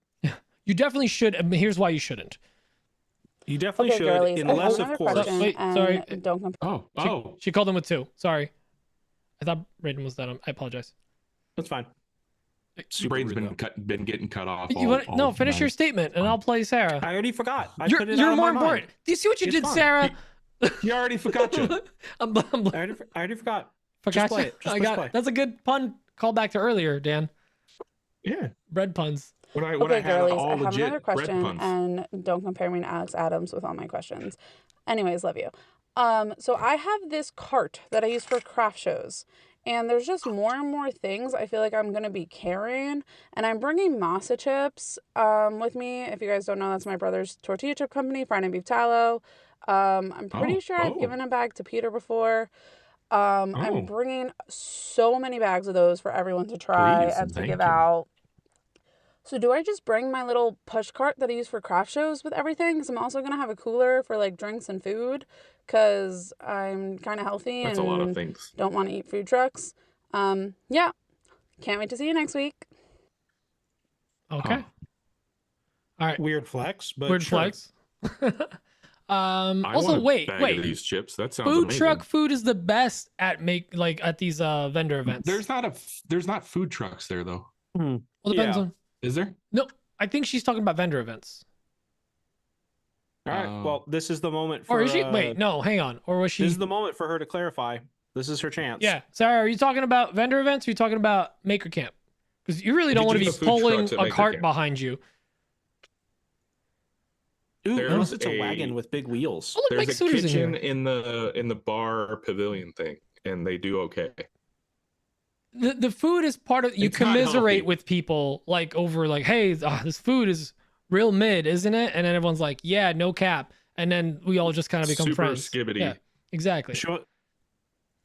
You definitely should. I mean, here's why you shouldn't. You definitely should, girlies. I have unless, of another course. question, Wait, and sorry. Don't compare. She called him with 2. Sorry. I thought Braden was done. I apologize. That's fine. Braden's been getting cut off. No, finish your statement, and I'll play Sarah. I already forgot. You're more important. Do you see what you did, Sarah? You already forgot you. I already forgot. Just play it. Just play. That's a good pun. Call back to earlier, Dan. Yeah. Bread puns. Okay, girlies, I have another question, and don't compare me to Alex Adams with all my questions. Anyways, love you. So I have this cart that I use for craft shows, and there's just more and more things I feel like I'm going to be carrying, and I'm bringing masa chips with me. If you guys don't know, that's my brother's tortilla chip company, Fried and Beef Tallow. I'm pretty sure I've given a bag to Peter before. I'm bringing so many bags of those for everyone to try and to give out. So do I just bring my little push cart that I use for craft shows with everything? Because I'm also going to have a cooler for like drinks and food because I'm kind of healthy and a lot of things. Don't want to eat food trucks. Yeah. Can't wait to see you next week. Okay. All right. Weird flex, but Weird sure. flex. I Also, want a wait. bag of these chips. That sounds Food amazing. truck food is the best at at these vendor events. There's not food trucks there though. Well, depends on. Is there? No, I think she's talking about vendor events. All right. Well, this is the moment for. Or is she? Wait, no, hang on. Or was she? This is the moment for her to clarify. This is her chance. Yeah, Sarah, are you talking about vendor events? Or are you talking about Maker Camp? Because you really don't want to be pulling a cart behind you. Ooh, unless it's a wagon with big wheels. Oh, look, there's a kitchen in the bar pavilion thing, and they do okay. The food is part of. You commiserate with people like over like, hey, this food is real mid, isn't it? And then everyone's like, yeah, no cap. And then we all just kind of become Super friends. skibbity. Yeah, exactly.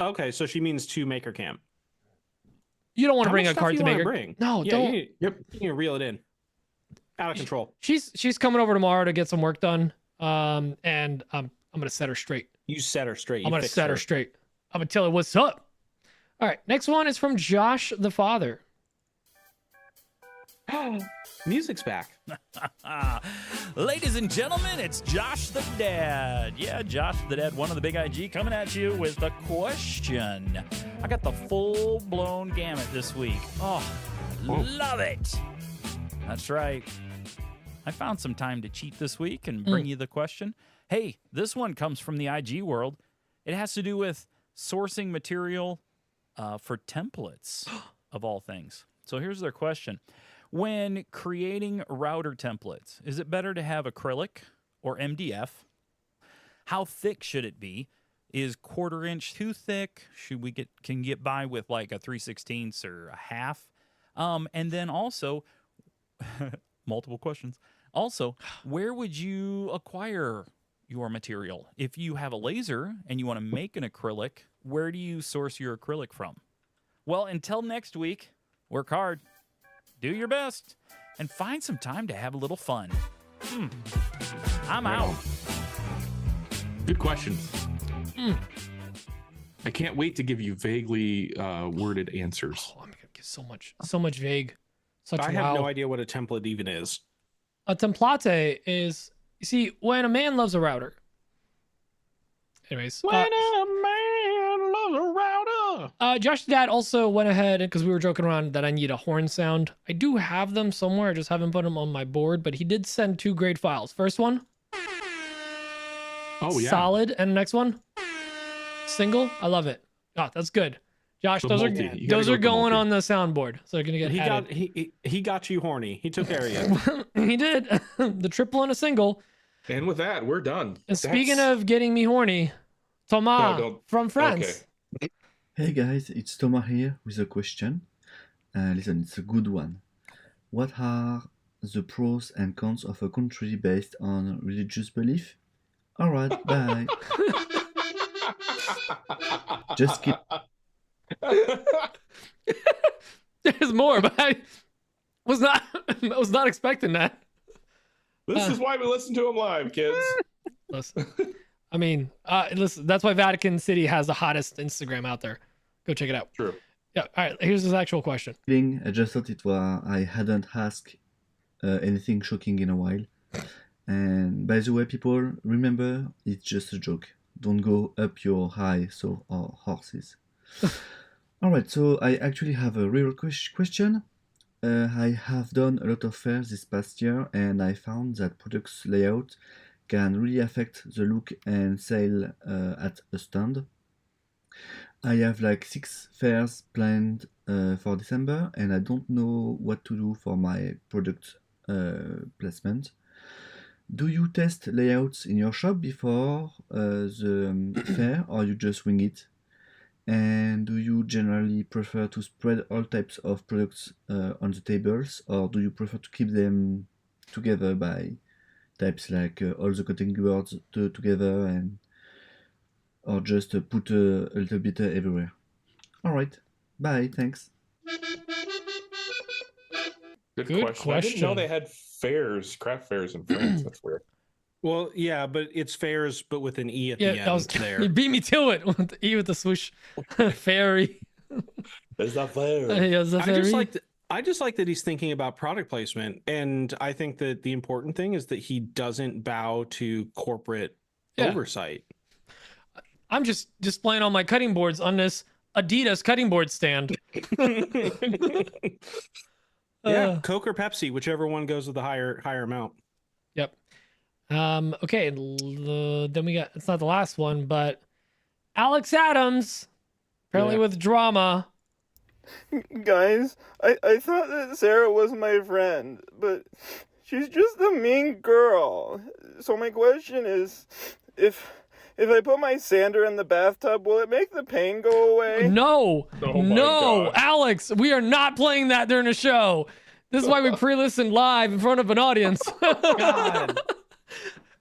Okay, so she means to Maker Camp. You don't want to bring a cart to Maker. No, don't. You can reel it in. Out of control. She's coming over tomorrow to get some work done. And I'm gonna set her straight. You set her straight. I'm gonna set her straight. I'm gonna tell her what's up. All right, next one is from Josh the father. Music's back. Ladies and gentlemen, it's Josh the dad. Yeah, Josh the dad, one of the big IG, coming at you with the question. I got the full-blown gamut this week. Oh, love it. That's right. I found some time to cheat this week and bring you the question. Hey, this one comes from the IG world. It has to do with sourcing material for templates, of all things. So here's their question. When creating router templates, is it better to have acrylic or MDF? How thick should it be? Is 1/4 inch too thick? Can get by with like a 3/16 or a half? And then also, multiple questions. Also, where would you acquire your material? If you have a laser and you want to make an acrylic, where do you source your acrylic from? Well, until next week, work hard, do your best, and find some time to have a little fun. I'm out. Good questions. I can't wait to give you vaguely worded answers. Oh, I'm gonna get so much vague. I have no idea what a template even is. A template is, you see, when a man loves a router. Anyways. When a man loves a router. Josh's dad also went ahead, because we were joking around that I need a horn sound. I do have them somewhere. I just haven't put them on my board, but he did send 2 great files. First one. Oh, yeah. Solid. And the next one. Single. I love it. Oh, that's good. Josh, those are going on the soundboard, so they're gonna get added. He got you horny. He took care of you. He did. The triple and a single. And with that, we're done. And speaking of getting me horny, Thomas from France. Okay. Hey guys, it's Thomas here with a question. Listen, it's a good one. What are the pros and cons of a country based on religious belief? All right, bye. Just keep. There's more, but I was not expecting that. This is why we listen to him live, kids. Listen, I mean, listen. That's why Vatican City has the hottest Instagram out there. Go check it out. True. Yeah. All right. Here's his actual question. I just thought I hadn't asked anything shocking in a while. And by the way, people, remember, it's just a joke. Don't go up your high horses. All right, so I actually have a real question. I have done a lot of fairs this past year, and I found that products layout can really affect the look and sale at a stand. I have like 6 fairs planned for December, and I don't know what to do for my product placement. Do you test layouts in your shop before the fair, or you just wing it? And do you generally prefer to spread all types of products on the tables, or do you prefer to keep them together by types like all the cutting boards together, and or just put a little bit everywhere? All right, bye, thanks. Good Good question. I didn't know question. they had fairs, craft fairs in France. That's weird. Well, yeah, but it's fairs, but with an E at the Yeah, end that was there. You beat me to it with the E with the swoosh. Fairy. It's not fair. Yeah, it's a fairy. I just like that he's thinking about product placement, and I think that the important thing is that he doesn't bow to corporate oversight. I'm just displaying all my cutting boards on this Adidas cutting board stand. Yeah, Coke or Pepsi, whichever one goes with the higher amount. Yep. Okay, then we got, it's not the last one, but Alex Adams, apparently with drama. Guys, I thought that Sarah was my friend, but she's just a mean girl. So my question is, if I put my sander in the bathtub, will it make the pain go away? No, Oh my no, gosh. Alex, we are not playing that during a show. This is why we pre-listen live in front of an audience. God.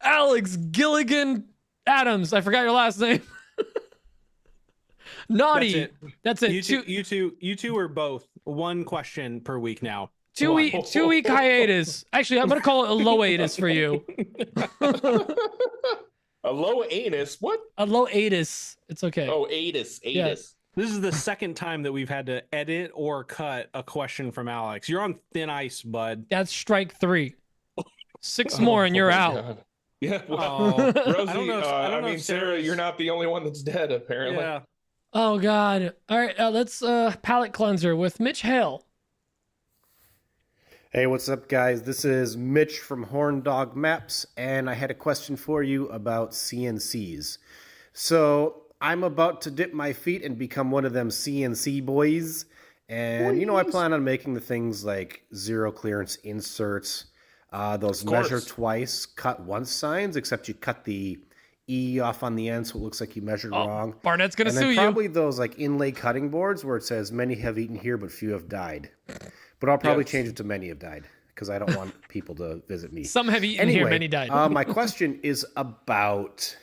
Alex Gilligan Adams, I forgot your last name. Naughty. That's it. You two are both one question per week now. 2 week hiatus. Actually, I'm gonna call it a low atus for you. A low anus? What? A low atus. It's okay. Oh, anus. Yeah. This is the second time that we've had to edit or cut a question from Alex. You're on thin ice, bud. That's strike 3. 6 more and you're my out. God. Yeah. Well, Oh, Rosie, I don't know if- I don't know if Sarah, Sarah's- you're not the only one that's dead, apparently. Yeah. Oh God. All right, let's palate cleanser with Mitch Hale. Hey, what's up, guys? This is Mitch from Horn Dog Maps, and I had a question for you about CNCs. So, I'm about to dip my feet and become one of them CNC boys. And, you know, I plan on making the things like zero clearance inserts, those measure twice, cut once signs, except you cut the E off on the end so it looks like you measured wrong. Barnett's gonna And sue then you. probably those like inlay cutting boards where it says many have eaten here, but few have died. But I'll probably change it to many have died because I don't want people to visit me. Some have eaten here, many died. My question is about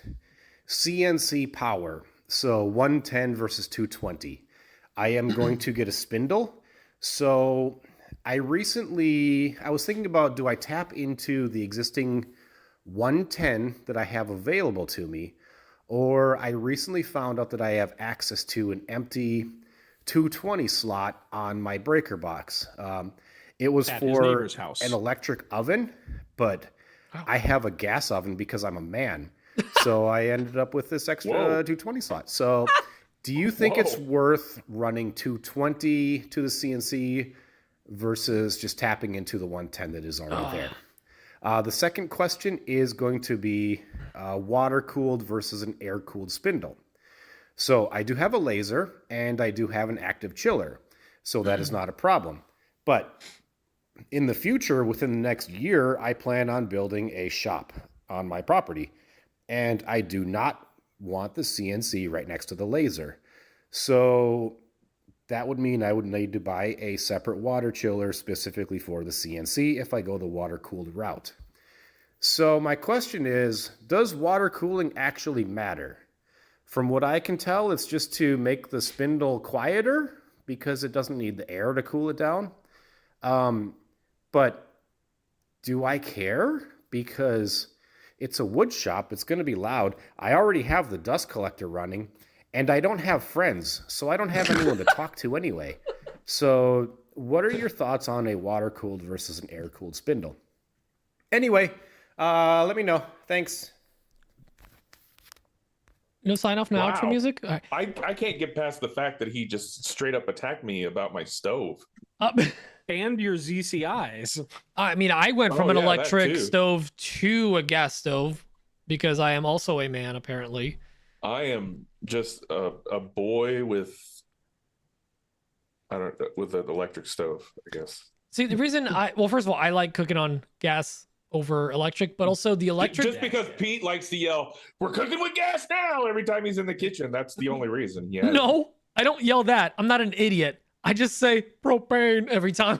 CNC power. So 110 versus 220. I am going to get a spindle. So I was thinking about, do I tap into the existing 110 that I have available to me, or I recently found out that I have access to an empty 220 slot on my breaker box. It was At his for neighbor's house. an electric oven, but I have a gas oven because I'm a man. So I ended up with this extra 220 slot. So do you think it's worth running 220 to the CNC versus just tapping into the 110 that is already there? The second question is going to be water-cooled versus an air-cooled spindle. So I do have a laser, and I do have an active chiller, so that is not a problem. But in the future, within the next year, I plan on building a shop on my property, and I do not want the CNC right next to the laser. So that would mean I would need to buy a separate water chiller specifically for the CNC if I go the water-cooled route. So my question is, does water cooling actually matter? From what I can tell, it's just to make the spindle quieter because it doesn't need the air to cool it down. But do I care? Because it's a wood shop, it's going to be loud. I already have the dust collector running, and I don't have friends, so I don't have anyone to talk to anyway. So what are your thoughts on a water-cooled versus an air-cooled spindle? Anyway, let me know. Thanks. No sign off now outro Wow. music? All right. I can't get past the fact that he just straight up attacked me about my stove. And your ZCIs. I mean, I went from Oh, an yeah, that electric too. stove to a gas stove because I am also a man, apparently. I am just a boy with an electric stove, I guess. See, the reason well, first of all, I like cooking on gas over electric, but also the electric. Just because Pete likes to yell, "We're cooking with gas now!" every time he's in the kitchen. That's the only reason. Yeah. No, I don't yell that. I'm not an idiot. I just say propane every time.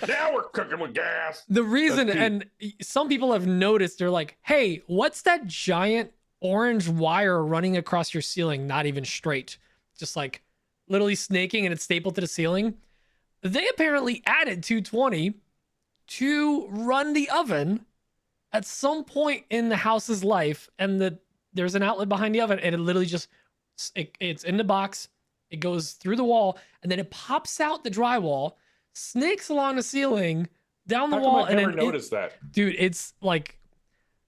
Now we're cooking with gas. The reason, and some people have noticed, they're like, hey, what's that giant orange wire running across your ceiling? Not even straight, just like literally snaking and it's stapled to the ceiling. They apparently added 220 to run the oven at some point in the house's life. And there's an outlet behind the oven and it literally just, it's in the box. It goes through the wall and then it pops out the drywall, snakes along the ceiling, down the wall. I've never noticed that. Dude, it's like,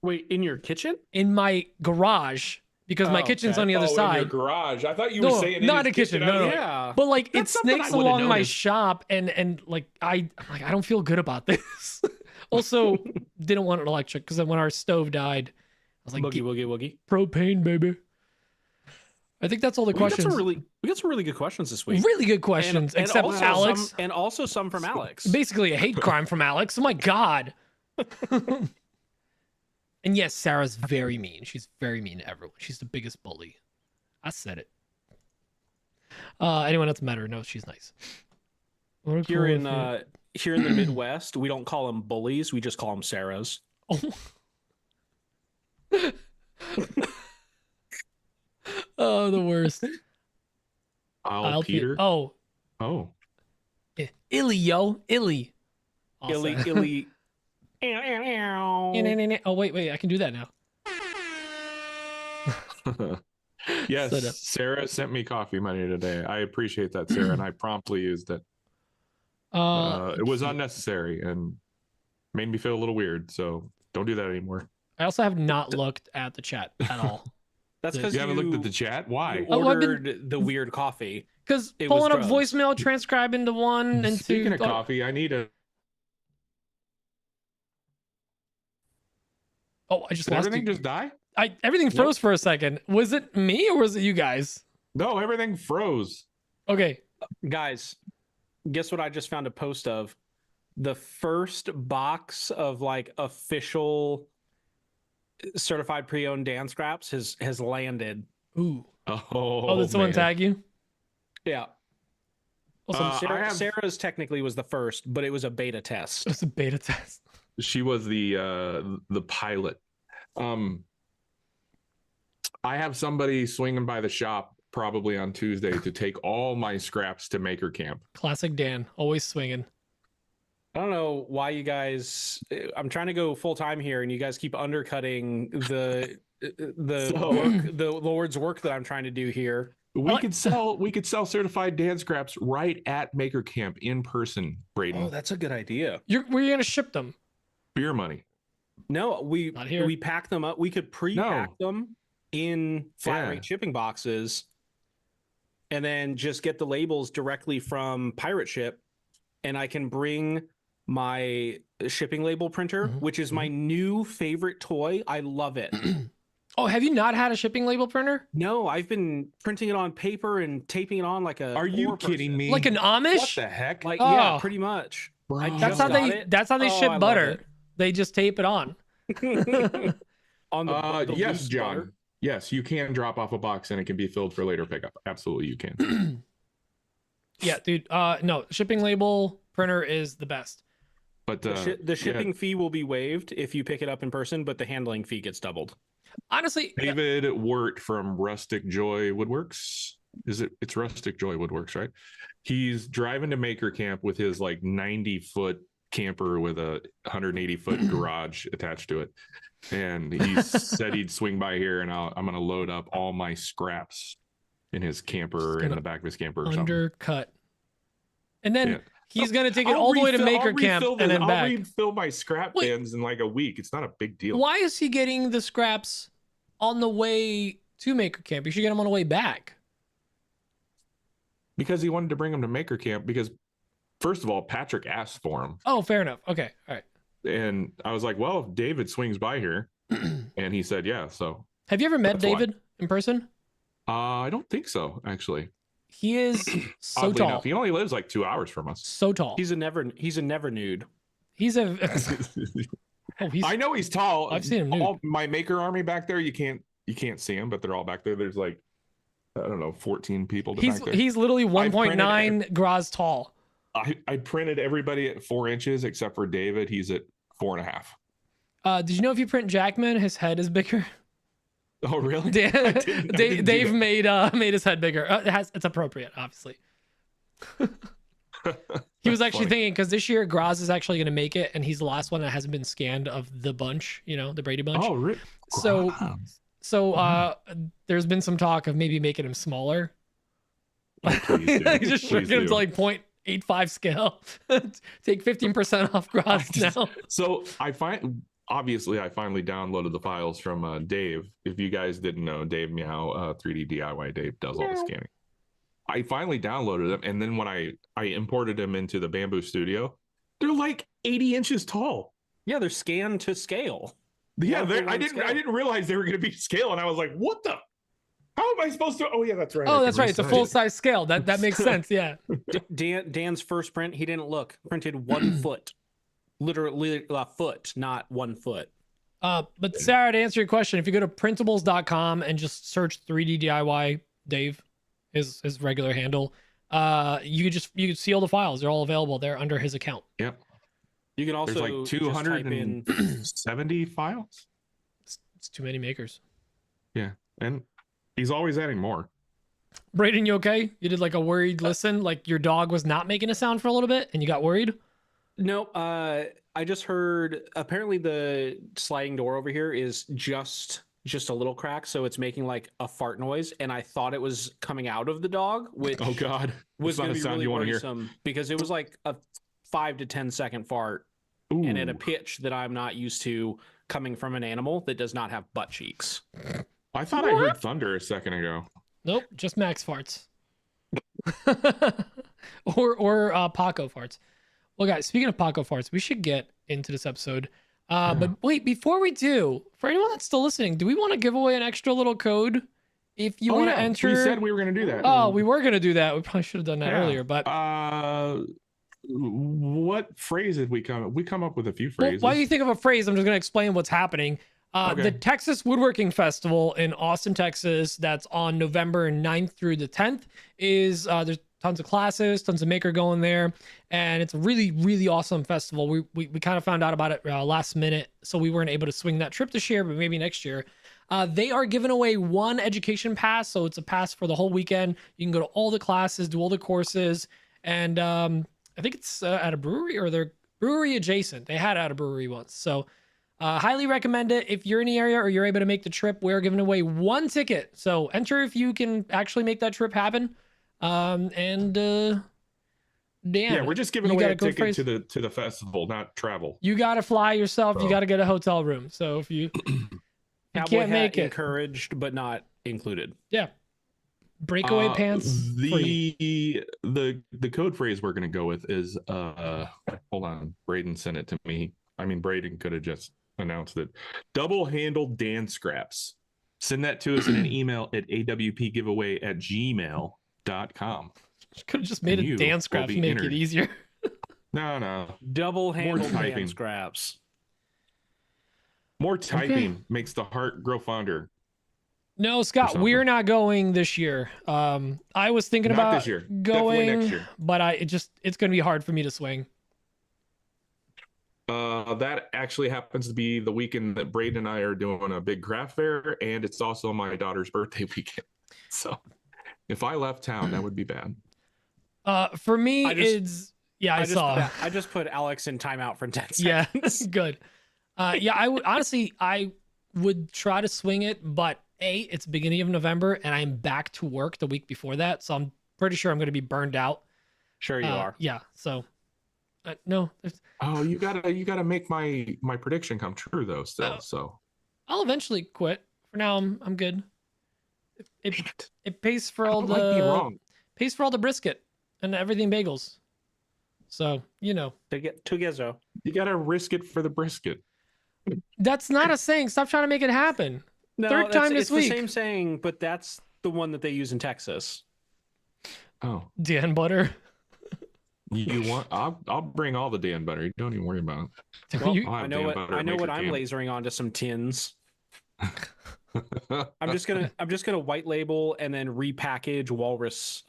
wait, in your kitchen? In my garage, because my kitchen's on the other side. In your garage. I thought you were saying not a kitchen. No. Yeah. But like That's it something snakes I would've along my noticed. shop, and like I don't feel good about this. Also, didn't want an electric because then when our stove died, I was like, Woogie. propane, baby. I think that's all the questions. We got some really good questions this week. Really good questions, And except also Alex. and also some from Alex. Basically, a hate crime from Alex. Oh my god. And yes, Sarah's very mean. She's very mean to everyone. She's the biggest bully. I said it. Anyone else met her knows she's nice. Here in the Midwest, we don't call them bullies. We just call them Sarahs. Oh, the worst. I'll Peter. Oh. Illy, yo. Illy. Illy. Oh, wait. I can do that now. Yes, Sarah sent me coffee money today. I appreciate that, Sarah, and I promptly used it. It was unnecessary and made me feel a little weird, so don't do that anymore. I also have not looked at the chat at all. That's because you haven't looked at the chat. Why? You ordered the weird coffee. Because pulling up voicemail, transcribe into one, and speaking of coffee, I need a. Oh, I just Did lost everything you. just die? Everything froze for a second. Was it me or was it you guys? No, everything froze. Okay. Guys, guess what I just found a post of? The first box of like official certified pre-owned dance scraps has landed. Ooh. Oh, did someone man. tag you? Yeah. Well, Sarah's technically was the first, but it was a beta test. It was a beta test. She was the pilot. I have somebody swinging by the shop probably on Tuesday to take all my scraps to Maker Camp. Classic Dan, always swinging. I don't know why you guys. I'm trying to go full time here, and you guys keep undercutting the Lord's work that I'm trying to do here. We could sell certified dance scraps right at Maker Camp in person, Braden. Oh, that's a good idea. Where are you gonna ship them? Beer money. No, we pack them up. We could pre-pack No. them in flat rate shipping boxes, and then just get the labels directly from Pirate Ship, and I can bring my shipping label printer, which is my new favorite toy. I love it. Oh, have you not had a shipping label printer? No, I've been printing it on paper and taping it on like a. Are you kidding me? Like an Amish? What the heck? Like yeah, pretty much. That's how they ship butter. They just tape it on. On the yes, loose John. butter. Yes, you can drop off a box and it can be filled for later pickup. Absolutely, you can. Yeah, dude. No, shipping label printer is the best. But The shipping fee will be waived if you pick it up in person, but the handling fee gets doubled. Honestly, David Wirt from Rustic Joy Woodworks. It's Rustic Joy Woodworks, right? He's driving to Maker Camp with his like 90-foot camper with a 180-foot garage attached to it. And he said he'd swing by here and I'm going to load up all my scraps in his camper, in the back of his camper or something. Undercut. And then he's going to take it all the way to Maker Camp and then back. I'll refill my scrap bins in like a week. It's not a big deal. Why is he getting the scraps on the way to Maker Camp. You should get him on the way back. Because he wanted to bring him to Maker Camp because, first of all, Patrick asked for him. Oh, fair enough. Okay. All right. And I was like, well, if David swings by here, and he said, yeah. So have you ever met that's David in person? I don't think so, actually. He is so Oddly tall. enough, he only lives like 2 hours from us. So tall. He's a never nude. He's a. Oh, I know he's tall. I've seen him nude. All my Maker army back there, you can't see him, but they're all back there. There's like, I don't know, 14 people back there. He's literally 1.9 gras tall. I printed everybody at 4 inches except for David. He's at 4.5. Did you know if you print Jackman, his head is bigger? Oh, really? Dave made his head bigger. It's appropriate, obviously. He was actually thinking, because this year Graz is actually going to make it, and he's the last one that hasn't been scanned of the bunch, the Brady bunch. Oh, really? So there's been some talk of maybe making him smaller. Please do. Just shrinking him to like 0.85 scale. Take 15% off Graz now. So I finally downloaded the files from Dave. If you guys didn't know, Dave Meow, 3D DIY Dave does all the scanning. I finally downloaded them, and then when I imported them into the Bamboo Studio, they're like 80 inches tall. Yeah, they're scanned to scale. Yeah, I didn't realize they were going to be scale, and I was like, what the? How am I supposed to? Oh yeah, that's right. Oh, that's right. It's a full size scale. That makes sense. Yeah. Dan's first print, he didn't look. Printed 1 foot, literally a foot, not 1 foot. But Sarah, to answer your question, if you go to printables.com and just search 3D DIY Dave, his regular handle, you could see all the files. They're all available there under his account. Yep. You can also there's like 270 files. It's too many makers. Yeah, and he's always adding more. Braden, you okay? You did like a worried listen, like your dog was not making a sound for a little bit, and you got worried. No, I just heard. Apparently, the sliding door over here is just a little crack, so it's making like a fart noise, and I thought it was coming out of the dog, which oh god, was not going a to be sound really you want to hear worrisome because it was like a 5 to 10 second fart. Ooh. And at a pitch that I'm not used to coming from an animal that does not have butt cheeks. I thought I heard thunder a second ago. Nope, just Max farts. or Paco farts. Well, guys, speaking of Paco farts, we should get into this episode. But wait, before we do, for anyone that's still listening, do we want to give away an extra little code if you want to enter? We said we were going to do that. Oh, we were going to do that. We probably should have done that earlier, but what phrase did we come up with? A few phrases. Well, while you think of a phrase, I'm just going to explain what's happening. The Texas Woodworking Festival in Austin, Texas, that's on November 9th through the 10th, is there's tons of classes, tons of maker going there, and it's a really, really awesome festival. We kind of found out about it last minute, so we weren't able to swing that trip this year, but maybe next year. They are giving away one education pass, so it's a pass for the whole weekend. You can go to all the classes, do all the courses, and I think it's at a brewery, or they're brewery adjacent. They had it at a brewery once, so highly recommend it. If you're in the area or you're able to make the trip, we're giving away one ticket, so enter if you can actually make that trip happen. Dan, yeah, we're just giving away a ticket to the festival, not travel. You got to fly yourself. You got to get a hotel room. So if you can't make it, encouraged but not included. Yeah. Breakaway pants. The code phrase we're gonna go with is hold on. Braden sent it to me. I mean, Braden could have just announced it. Double-handled Dan scraps. Send that to us in an email at awpgiveaway@gmail.com. Could have just made a Dan scraps to make it easier. No. Double-handled Dan scraps. More typing makes the heart grow fonder. No, Scott, we're not going this year. I was thinking about this year. Going next year. But it's going to be hard for me to swing. That actually happens to be the weekend that Braden and I are doing a big craft fair, and it's also my daughter's birthday weekend. So if I left town, that would be bad. For me, I just put Alex in timeout for 10 Yeah, seconds. good. I would try to swing it, but it's beginning of November and I'm back to work the week before that, so I'm pretty sure I'm going to be burned out. Sure you are. Yeah. So no. Oh, you gotta make my prediction come true though. Still, so I'll eventually quit For now, I'm good. It pays for I all don't like being the wrong. pays for all the brisket and everything bagels. So Together. You gotta risk it for the brisket. that's not a saying. Stop trying to make it happen. No, Third time this it's week. the same saying, but that's the one that they use in Texas. Oh, Dan butter. you want? I'll bring all the Dan butter. Don't even worry about it. Well, You- I'll have I know Dan what butter I at know what Maker I'm Camp. lasering onto some tins. I'm just gonna white label and then repackage walrus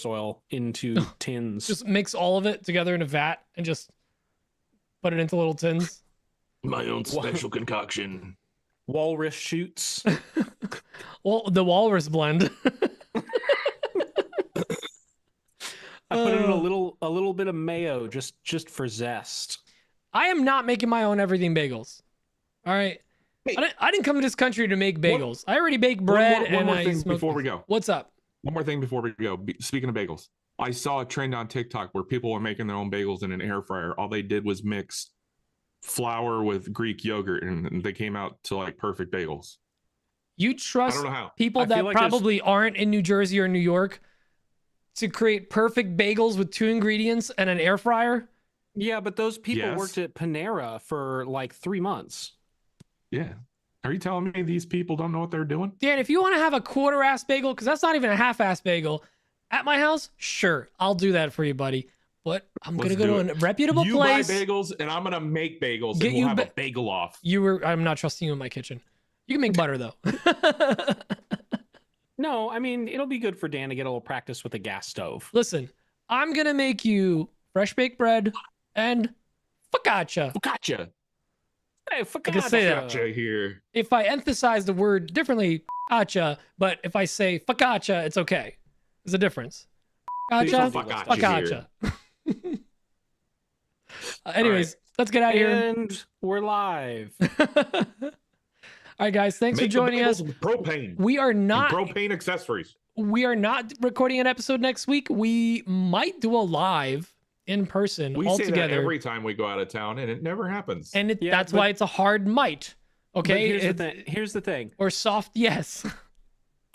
oil into tins. Just mix all of it together in a vat and just put it into little tins. My own special concoction. Walrus shoots. Well, the walrus blend. I put in a little bit of mayo just for zest. I am not making my own everything bagels. All right. Hey. I didn't come to this country to make bagels. I already bake bread One more I thing smoke. before we go. What's up? One more thing before we go. Speaking of bagels, I saw a trend on TikTok where people were making their own bagels in an air fryer. All they did was mix flour with Greek yogurt, and they came out to like perfect bagels. You I trust don't know how. people I that feel like probably aren't in New Jersey or New York to create perfect bagels with 2 ingredients and an air fryer? Yeah, but those people Yes. worked at Panera for like 3 months. Yeah. Are you telling me these people don't know what they're doing? Dan, if you want to have a quarter-ass bagel, because that's not even a half-ass bagel, at my house, sure, I'll do that for you, buddy. But I'm going to Let's go do to a reputable You place. buy bagels, and I'm gonna make bagels, Get and we'll you have ba- a bagel off. I'm not trusting you in my kitchen. You can make butter, though. No, I mean, it'll be good for Dan to get a little practice with a gas stove. Listen, I'm going to make you fresh baked bread and focaccia. Gotcha. Hey, I can say that. Gotcha here. If I emphasize the word differently, focaccia, but if I say focaccia, it's okay. There's a difference. Focaccia, Focaccia focaccia. Anyways, let's get out of here. And we're live. All right, guys, thanks Make for joining the bagels us. with propane. We are And not propane accessories. recording an episode next week. We might do a live in person We all say together. that every time we go out of town, and it never happens. And Yeah, that's but- why it's a hard might. Okay. Here's the thing. Or soft yes.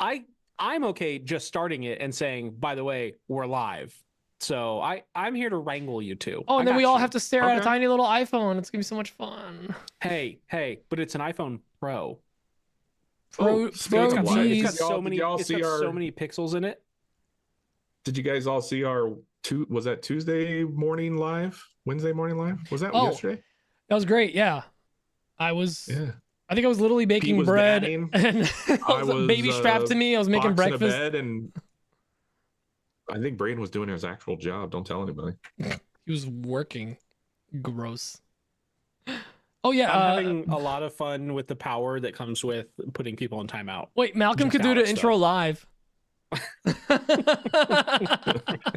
I'm okay just starting it and saying, by the way, we're live. So I'm here to wrangle you two. Oh, I and then got we all you. have to stare at a Okay. tiny little iPhone. It's gonna be so much fun. Hey, but it's an iPhone Pro. Pro speaking It's of got, live, it's G's. got so Did many. y'all It's see got so our- many pixels in it. Did you guys all see our was that Tuesday morning live? Wednesday morning live? Was that Oh. yesterday? That was great. Yeah. I think I was literally baking was bread daddying. and I was, baby strapped to me. I was making Box in a breakfast. bed, and I think Braden was doing his actual job. Don't tell anybody. He was working. Gross. Oh yeah. I'm having a lot of fun with the power that comes with putting people in timeout. Wait, Malcolm just could do the Alex intro stuff. live.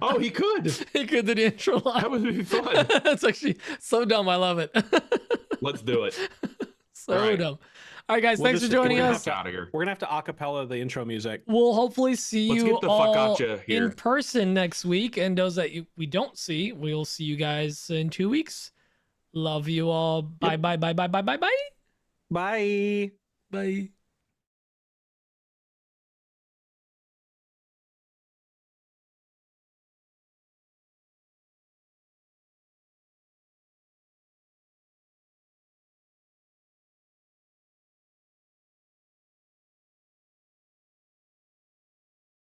Oh, he could. He could do the intro live. That would be fun. That's actually so dumb. I love it. Let's do it. So All right. dumb. All right, guys. We'll Thanks for just- joining we're gonna us. have Out of here. We're gonna have to acapella the intro music. We'll hopefully see Let's you get the all focaccia here. in person next week. And those that we don't see, we'll see you guys in 2 weeks. Love you all. Bye, bye, bye, bye, bye, bye, bye. Bye. Bye.